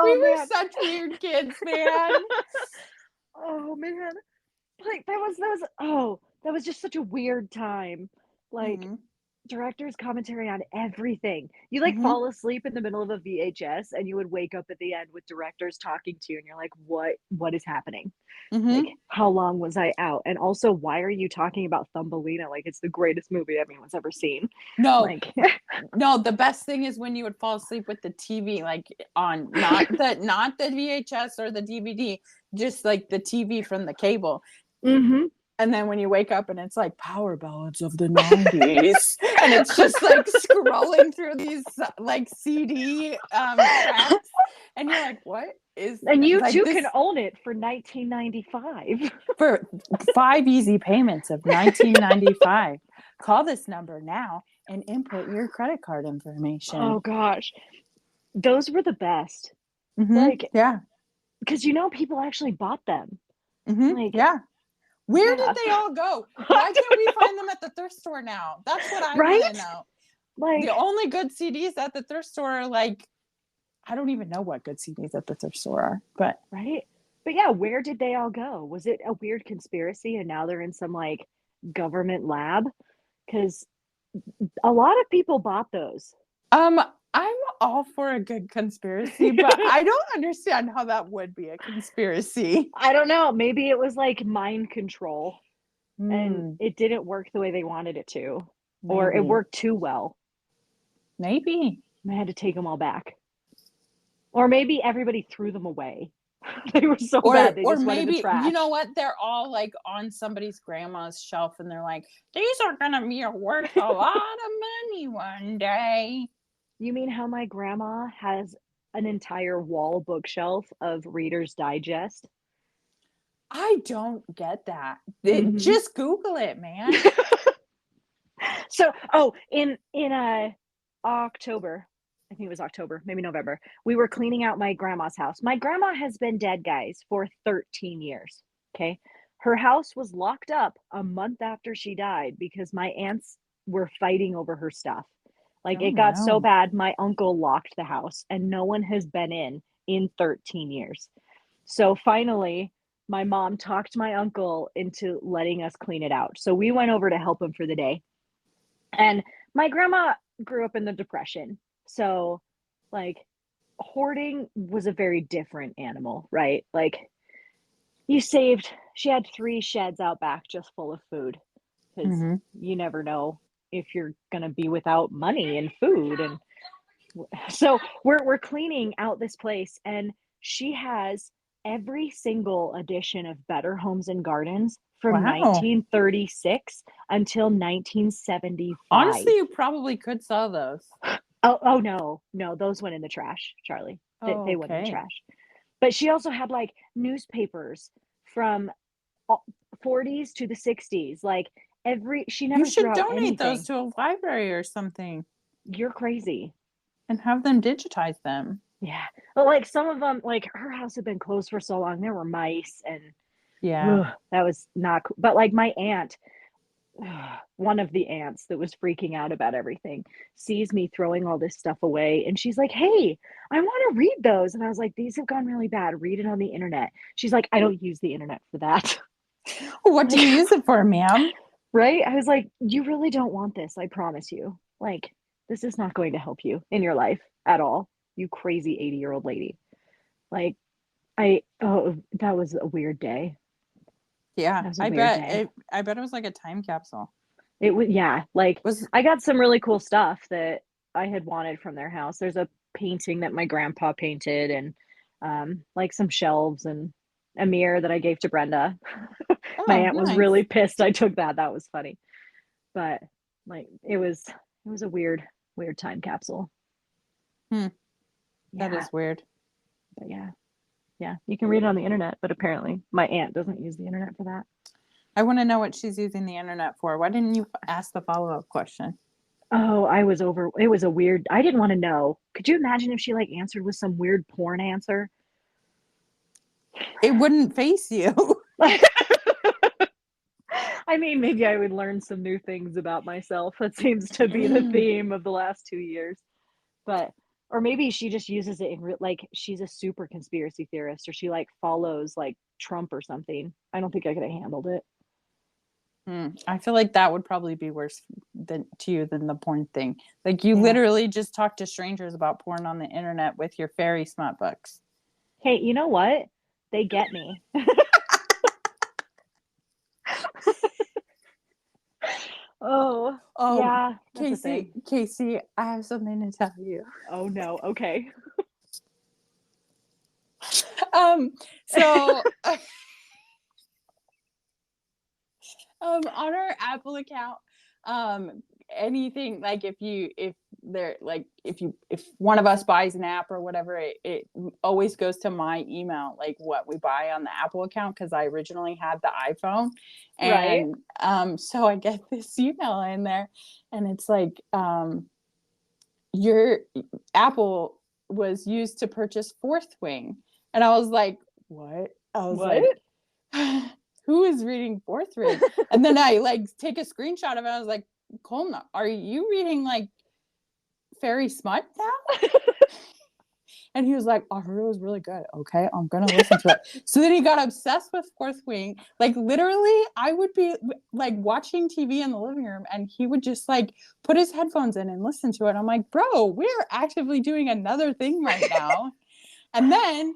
We were such weird kids, man. Oh man, like that was just such a weird time. Like director's commentary on everything. You like fall asleep in the middle of a VHS and you would wake up at the end with directors talking to you and you're like, what is happening? Like, how long was I out? And also, why are you talking about Thumbelina like it's the greatest movie anyone's ever seen? No, like no, the best thing is when you would fall asleep with the TV like on, not the VHS or the DVD, just like the TV from the cable. And then when you wake up and it's like Power Ballads of the 90s and it's just like scrolling through these like CD tracks and you're like, what is and you like, too can own it for $19.95 for 5 easy payments of $19.95. Call this number now and input your credit card information. Oh gosh, those were the best. Like, yeah, because people actually bought them. Like, yeah. Where did they all go? Why can't we find them at the thrift store now? That's what I want to know. Like, the only good CDs at the thrift store are like, I don't even know what good CDs at the thrift store are, but But yeah, where did they all go? Was it a weird conspiracy and now they're in some like government lab? Because a lot of people bought those. I'm all for a good conspiracy, but I don't understand how that would be a conspiracy. I don't know. Maybe it was like mind control and it didn't work the way they wanted it to. Or it worked too well. Maybe. They had to take them all back. Or maybe everybody threw them away. They were so bad. They just went in the trash. You know what? They're all like on somebody's grandma's shelf and they're like, these are going to be worth a lot of money one day. You mean how my grandma has an entire wall bookshelf of Reader's Digest? I don't get that. Just Google it, man. So, in October, I think it was October, maybe November, we were cleaning out my grandma's house. My grandma has been dead, guys, for 13 years. Okay. Her house was locked up a month after she died because my aunts were fighting over her stuff. Like, it got so bad, my uncle locked the house and no one has been in 13 years. So finally, my mom talked my uncle into letting us clean it out. So we went over to help him for the day. And my grandma grew up in the Depression. So, like, hoarding was a very different animal, right? Like, she had 3 sheds out back just full of food because you never know if you're going to be without money and food. And so we're cleaning out this place and she has every single edition of Better Homes and Gardens from 1936 until 1975. Honestly, you probably could sell those. Oh no, those went in the trash, Charlie. They went in the trash. But she also had like newspapers from 40s to the 60s. Like she never. You should threw out donate anything. those to a library or something. You're crazy. And have them digitize them. Yeah, but like some of them, like her house had been closed for so long, there were mice and that was not cool. But like my aunt, one of the aunts that was freaking out about everything, sees me throwing all this stuff away and she's like, hey, I want to read those. And I was like, these have gone really bad, read it on the internet. She's like, I don't use the internet for that. What do you use it for, ma'am? Right? I was like, you really don't want this, I promise you. Like, this is not going to help you in your life at all, you crazy 80-year-old lady. Like, that was a weird day. Yeah, That was a weird day. I bet it was like a time capsule. It was, yeah, like Was I got some really cool stuff that I had wanted from their house. There's a painting that my grandpa painted, and like some shelves and a mirror that I gave to Brenda. My oh, aunt was nice. really pissed I took that. That was funny. But like it was a weird time capsule. Hmm, that Yeah, is weird. but yeah. Yeah, you can read it on the internet, but apparently my aunt doesn't use the internet for that. I want to know what she's using the internet for. Why didn't you ask the follow-up question? Oh, it was a weird, I didn't want to know. Could you imagine if she like answered with some weird porn answer? It wouldn't face you. I mean, maybe I would learn some new things about myself. That seems to be the theme of the last 2 years. But, or maybe she just uses it in like she's a super conspiracy theorist, or she like follows like Trump or something. I don't think I could have handled it. I feel like that would probably be worse to you than the porn thing. Like you Yeah. literally just talk to strangers about porn on the internet with your fairy smut books. Hey, you know what? They get me. Oh, yeah, that's a thing. Kayce, I have something to tell you. Oh no. Okay. So on our Apple account, anything like if one of us buys an app or whatever, it always goes to my email, like what we buy on the Apple account, because I originally had the iPhone. Right. And so I get this email in there, and it's like your Apple was used to purchase Fourth Wing. And I was like, what? I was What? like, who is reading Fourth Wing? And then I like take a screenshot of it. I was like, Colton, are you reading like fairy smut now? And he was like, I heard it was really good. Okay, I'm gonna listen to it. So then he got obsessed with Fourth Wing. Like literally, I would be like watching TV in the living room, and he would just like put his headphones in and listen to it. I'm like, bro, we're actively doing another thing right now. And then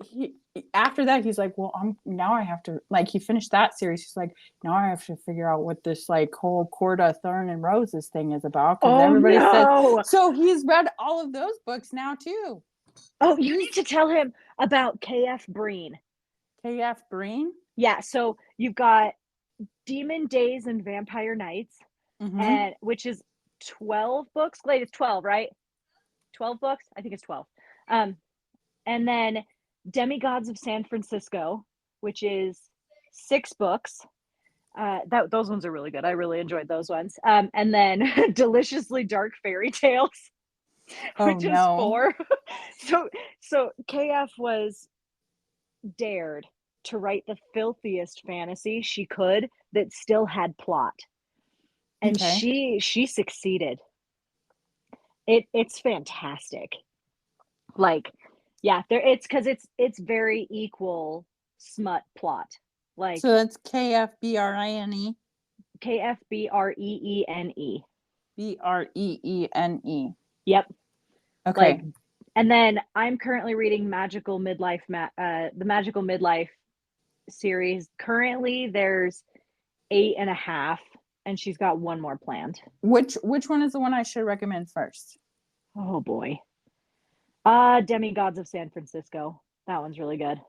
he after that he's like, well, now I have to, like, he finished that series. He's like, now I have to figure out what this like whole Corda Thorn and Roses thing is about, because everybody no. said so. He's read all of those books now too. Oh, you need to tell him about KF Breen. KF Breen? Yeah, so you've got Demon Days and Vampire Nights, and which is 12 books. Glade, it's 12, right? 12 books? I think it's 12. And then Demigods of San Francisco, which is 6 books. Those ones are really good. I really enjoyed those ones. And then Deliciously Dark Fairy Tales, which is 4. So KF was dared to write the filthiest fantasy she could that still had plot, and she succeeded. It's fantastic. Like, yeah, it's because it's very equal smut plot. Like, so that's KFBRINE. KFBREENE. BREENE. Yep. Okay. Like, and then I'm currently reading Magical Midlife, the Magical Midlife series. Currently, there's 8.5, and she's got one more planned. Which one is the one I should recommend first? Oh boy. Demigods of San Francisco. That one's really good.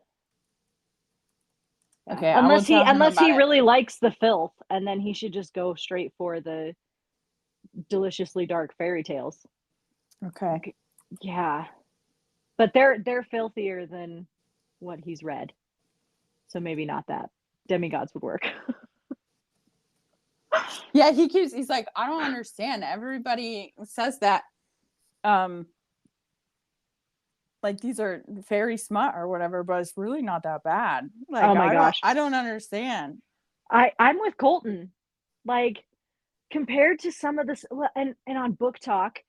Okay. Unless he really likes the filth, and then he should just go straight for the Deliciously Dark Fairy Tales. Okay. Yeah. But they're filthier than what he's read. So maybe not that. Demigods would work. Yeah, he's like, I don't understand. Everybody says that like these are fairy smut or whatever, but it's really not that bad. Like, oh my gosh. I don't understand. I'm with Colton. Like, compared to some of this, and on Book Talk,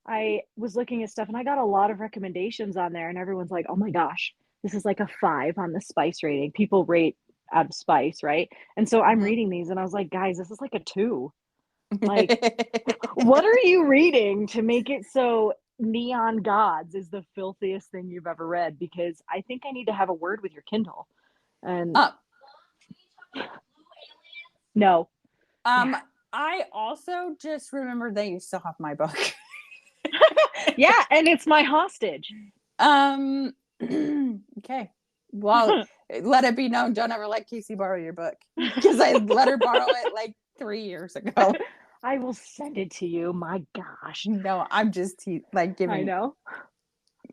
I was looking at stuff and I got a lot of recommendations on there, and everyone's like, oh my gosh, this is like a 5 on the spice rating. People rate out of spice, right? And so I'm Mhm. reading these and I was like, guys, this is like a 2. Like, what are you reading to make it so Neon Gods is the filthiest thing you've ever read? Because I think I need to have a word with your Kindle. And Uh, no. um, Yeah. I also just remembered that you still have my book. Yeah, and it's my hostage. Okay. Well, let it be known, don't ever let Kayce borrow your book because I let her borrow it like 3 years ago. I will send it to you. My gosh. No, I'm just like I giving, know.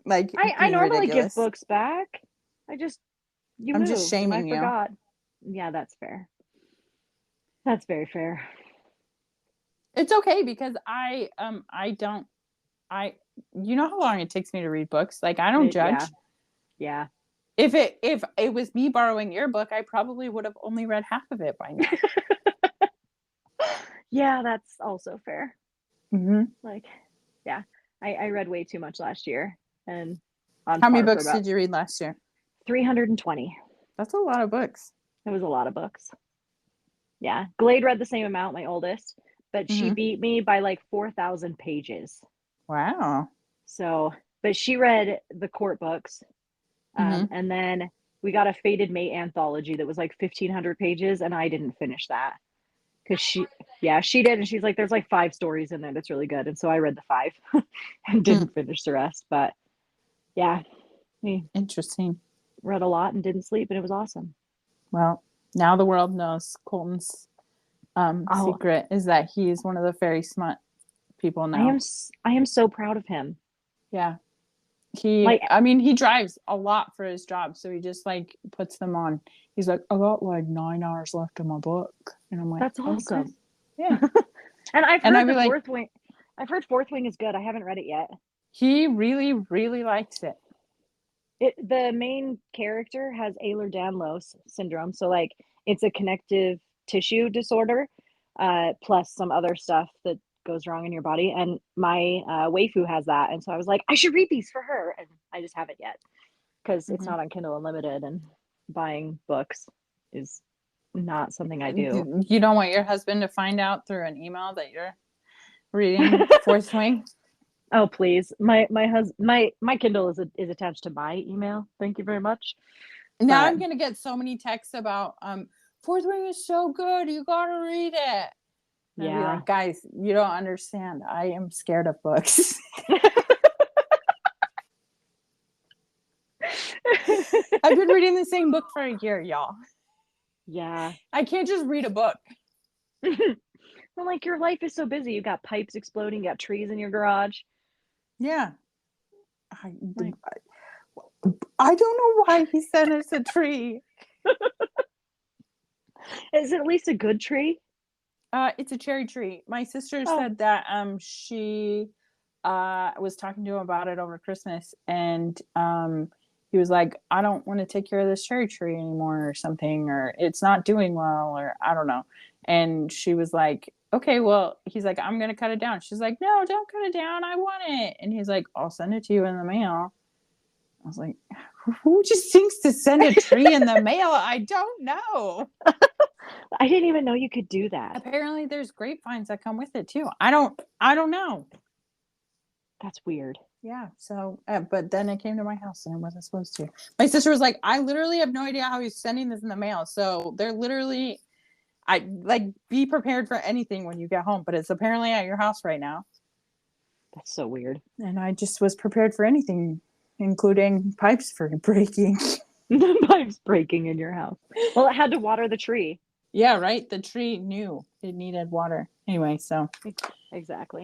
like I being normally give ridiculous. books back. You I'm just moved and I shaming you. forgot. Yeah, that's fair. That's very fair. It's okay because I don't I you know how long it takes me to read books? Like I don't Yeah. judge. Yeah. If it was me borrowing your book, I probably would have only read half of it by now. Yeah, that's also fair. Mm-hmm. Like, yeah, I read way too much last year and on How many par for books about did you read last year? 320. That's a lot of books. It was a lot of books. Yeah. Glade read the same amount, my oldest, but she Mm-hmm. beat me by like 4,000 pages. Wow. So, but she read the court books. Mm-hmm. And then we got a Fated Mate anthology that was like 1,500 pages, and I didn't finish that because she did. And she's like, there's like 5 stories in there that's really good. And so I read the 5 and didn't finish the rest. But yeah, we Interesting. read a lot and didn't sleep, and it was awesome. Well, now the world knows Colton's Oh, secret is that he's one of the very smart people now. I am so proud of him. Yeah. Like, I mean, he drives a lot for his job, so he just like puts them on. He's like, I got like 9 hours left in my book, and I'm like, that's okay, awesome. yeah. And I've And I'd heard be the like, fourth wing. I've heard Fourth Wing is good. I haven't read it yet. he really, really likes it. The main character has Ehlers-Danlos syndrome, so like it's a connective tissue disorder, plus some other stuff that goes wrong in your body. And my waifu has that, and so I was like, I should read these for her, and I just haven't yet because it's Mm-hmm. not on Kindle Unlimited, and buying books is not something I do. You don't want your husband to find out through an email that you're reading Fourth Wing? Oh please, my Kindle is attached to my email. Thank you very much. Now But I'm gonna get so many texts about Fourth Wing is so good, you gotta read it. And I'd be yeah. like, guys, you don't understand. I am scared of books. I've been reading the same book for a year, y'all. Yeah. I can't just read a book. Well, like your life is so busy. You got pipes exploding, you got trees in your garage. Yeah. Like, I don't know why he sent us a tree. is it at least a good tree? It's a cherry tree. My sister Oh, said that she was talking to him about it over Christmas, and he was like, I don't want to take care of this cherry tree anymore or something, or it's not doing well, or I don't know. And she was like, okay, well, he's like, I'm gonna cut it down. She's like, no, don't cut it down, I want it. And he's like, I'll send it to you in the mail. I was like, who just thinks to send a tree in the mail? I don't know. I didn't even know you could do that. Apparently there's grapevines that come with it too. I don't know. That's weird. Yeah. So, but then it came to my house and it wasn't supposed to. My sister was like, I literally have no idea how he's sending this in the mail. So they're literally, I like, be prepared for anything when you get home, but it's apparently at your house right now. That's so weird. And I just was prepared for anything, including pipes for breaking. The pipe's breaking in your house. Well, it had to water the tree. Yeah, right. The tree knew it needed water. Anyway, so Exactly.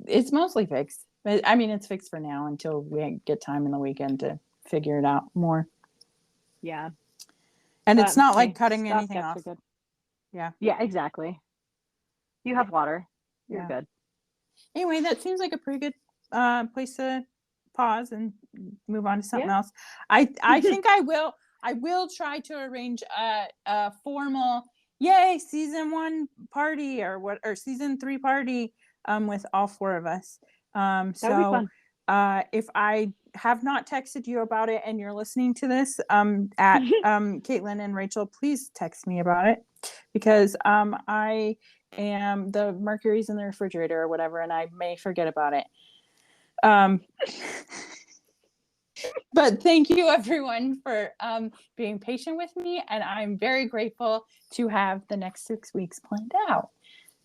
it's mostly fixed. I mean, it's fixed for now until we get time in the weekend to figure it out more. Yeah. And it's not like cutting anything stopgaps off. are good. Yeah. Yeah, exactly. You have water. You're Yeah. good. Anyway, that seems like a pretty good place to pause and move on to something else. I think I will try to arrange a formal season 1 party or season 3 party with all 4 of us. That would be fun. if I have not texted you about it and you're listening to this, at Caitlin and Rachel, please text me about it, because I am the mercury's in the refrigerator or whatever, and I may forget about it. But thank you everyone for being patient with me, and I'm very grateful to have the next 6 weeks planned out.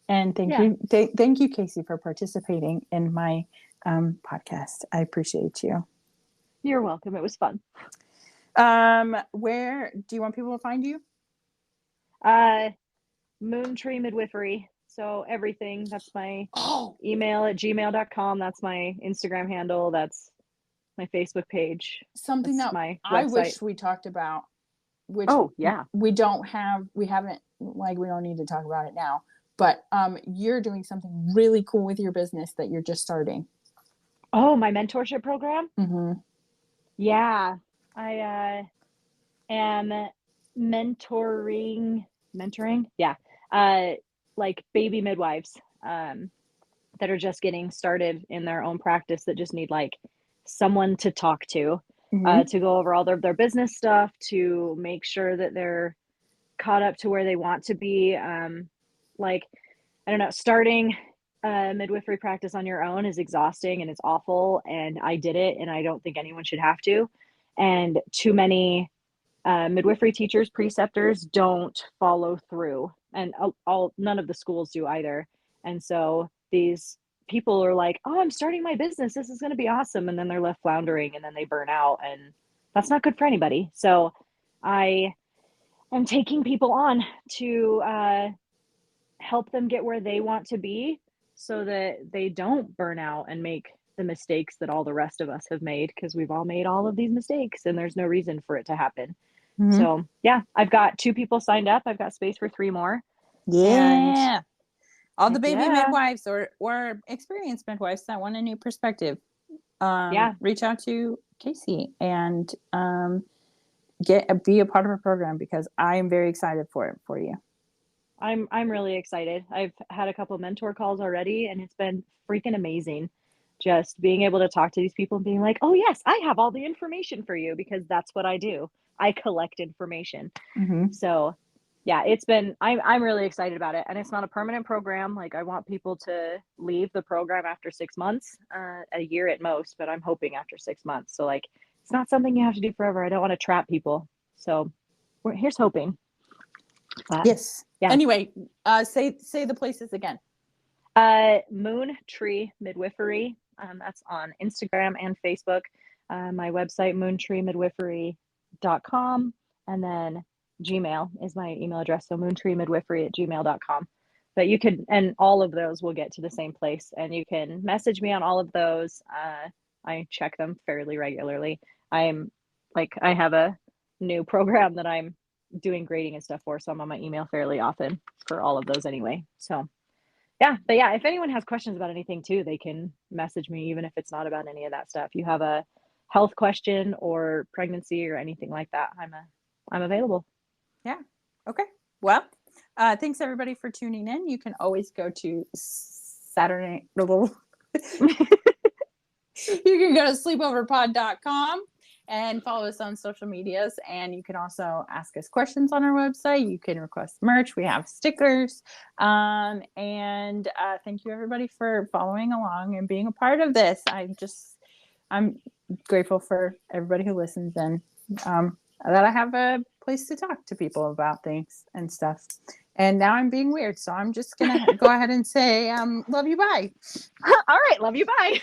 And thank you, Kayce, for participating in my podcast. I appreciate you. You're welcome. It was fun. Where do you want people to find you? Moontree Midwifery. So everything. That's my email at gmail.com. That's my Instagram handle. That's my Facebook page. Something That's that my I website. wish we talked about, which we haven't, like, we don't need to talk about it now, but you're doing something really cool with your business that you're just starting. Oh, my mentorship program? Mm-hmm. Yeah. I am mentoring. Yeah. Like baby midwives that are just getting started in their own practice, that just need like someone to talk to, to go over all their business stuff, to make sure that they're caught up to where they want to be. Like, I don't know, starting a midwifery practice on your own is exhausting and it's awful. And I did it, and I don't think anyone should have to. And too many midwifery teachers, preceptors don't follow through, and none of the schools do either. And so these people are like, oh, I'm starting my business, this is going to be awesome, and then they're left floundering, and then they burn out, and that's not good for anybody. So I am taking people on to help them get where they want to be, so that they don't burn out and make the mistakes that all the rest of us have made, because we've all made all of these mistakes and there's no reason for it to happen. So yeah, I've got 2 people signed up. I've got space for 3 more. Yeah. All the baby midwives or experienced midwives that want a new perspective. Reach out to Kayce and be a part of her program, because I am very excited for you. I'm really excited. I've had a couple of mentor calls already, and it's been freaking amazing. Just being able to talk to these people and being like, oh yes, I have all the information for you, because that's what I do. I collect information. So yeah, I'm really excited about it. And it's not a permanent program. Like, I want people to leave the program after 6 months, a year at most, but I'm hoping after 6 months. So like, it's not something you have to do forever. I don't want to trap people. So here's hoping. Yes. Yeah. Anyway, say the places again. Moontree Midwifery. That's on Instagram and Facebook. My website, moontreemidwifery.com, and then Gmail is my email address, so moontreemidwifery@gmail.com. But you could, and all of those will get to the same place, and you can message me on all of those. I check them fairly regularly. I have a new program that I'm doing grading and stuff for, so I'm on my email fairly often for all of those anyway. So but if anyone has questions about anything too, they can message me, even if it's not about any of that stuff. You have a health question or pregnancy or anything like that, I'm available. Yeah. Okay. Well, thanks everybody for tuning in. You can always go to Saturday. You can go to sleepoverpod.com and follow us on social medias. And you can also ask us questions on our website. You can request merch. We have stickers. And thank you everybody for following along and being a part of this. I'm grateful for everybody who listens, and that I have a place to talk to people about things and stuff. And now I'm being weird, so I'm just going to go ahead and say, love you, bye. All right. Love you, bye.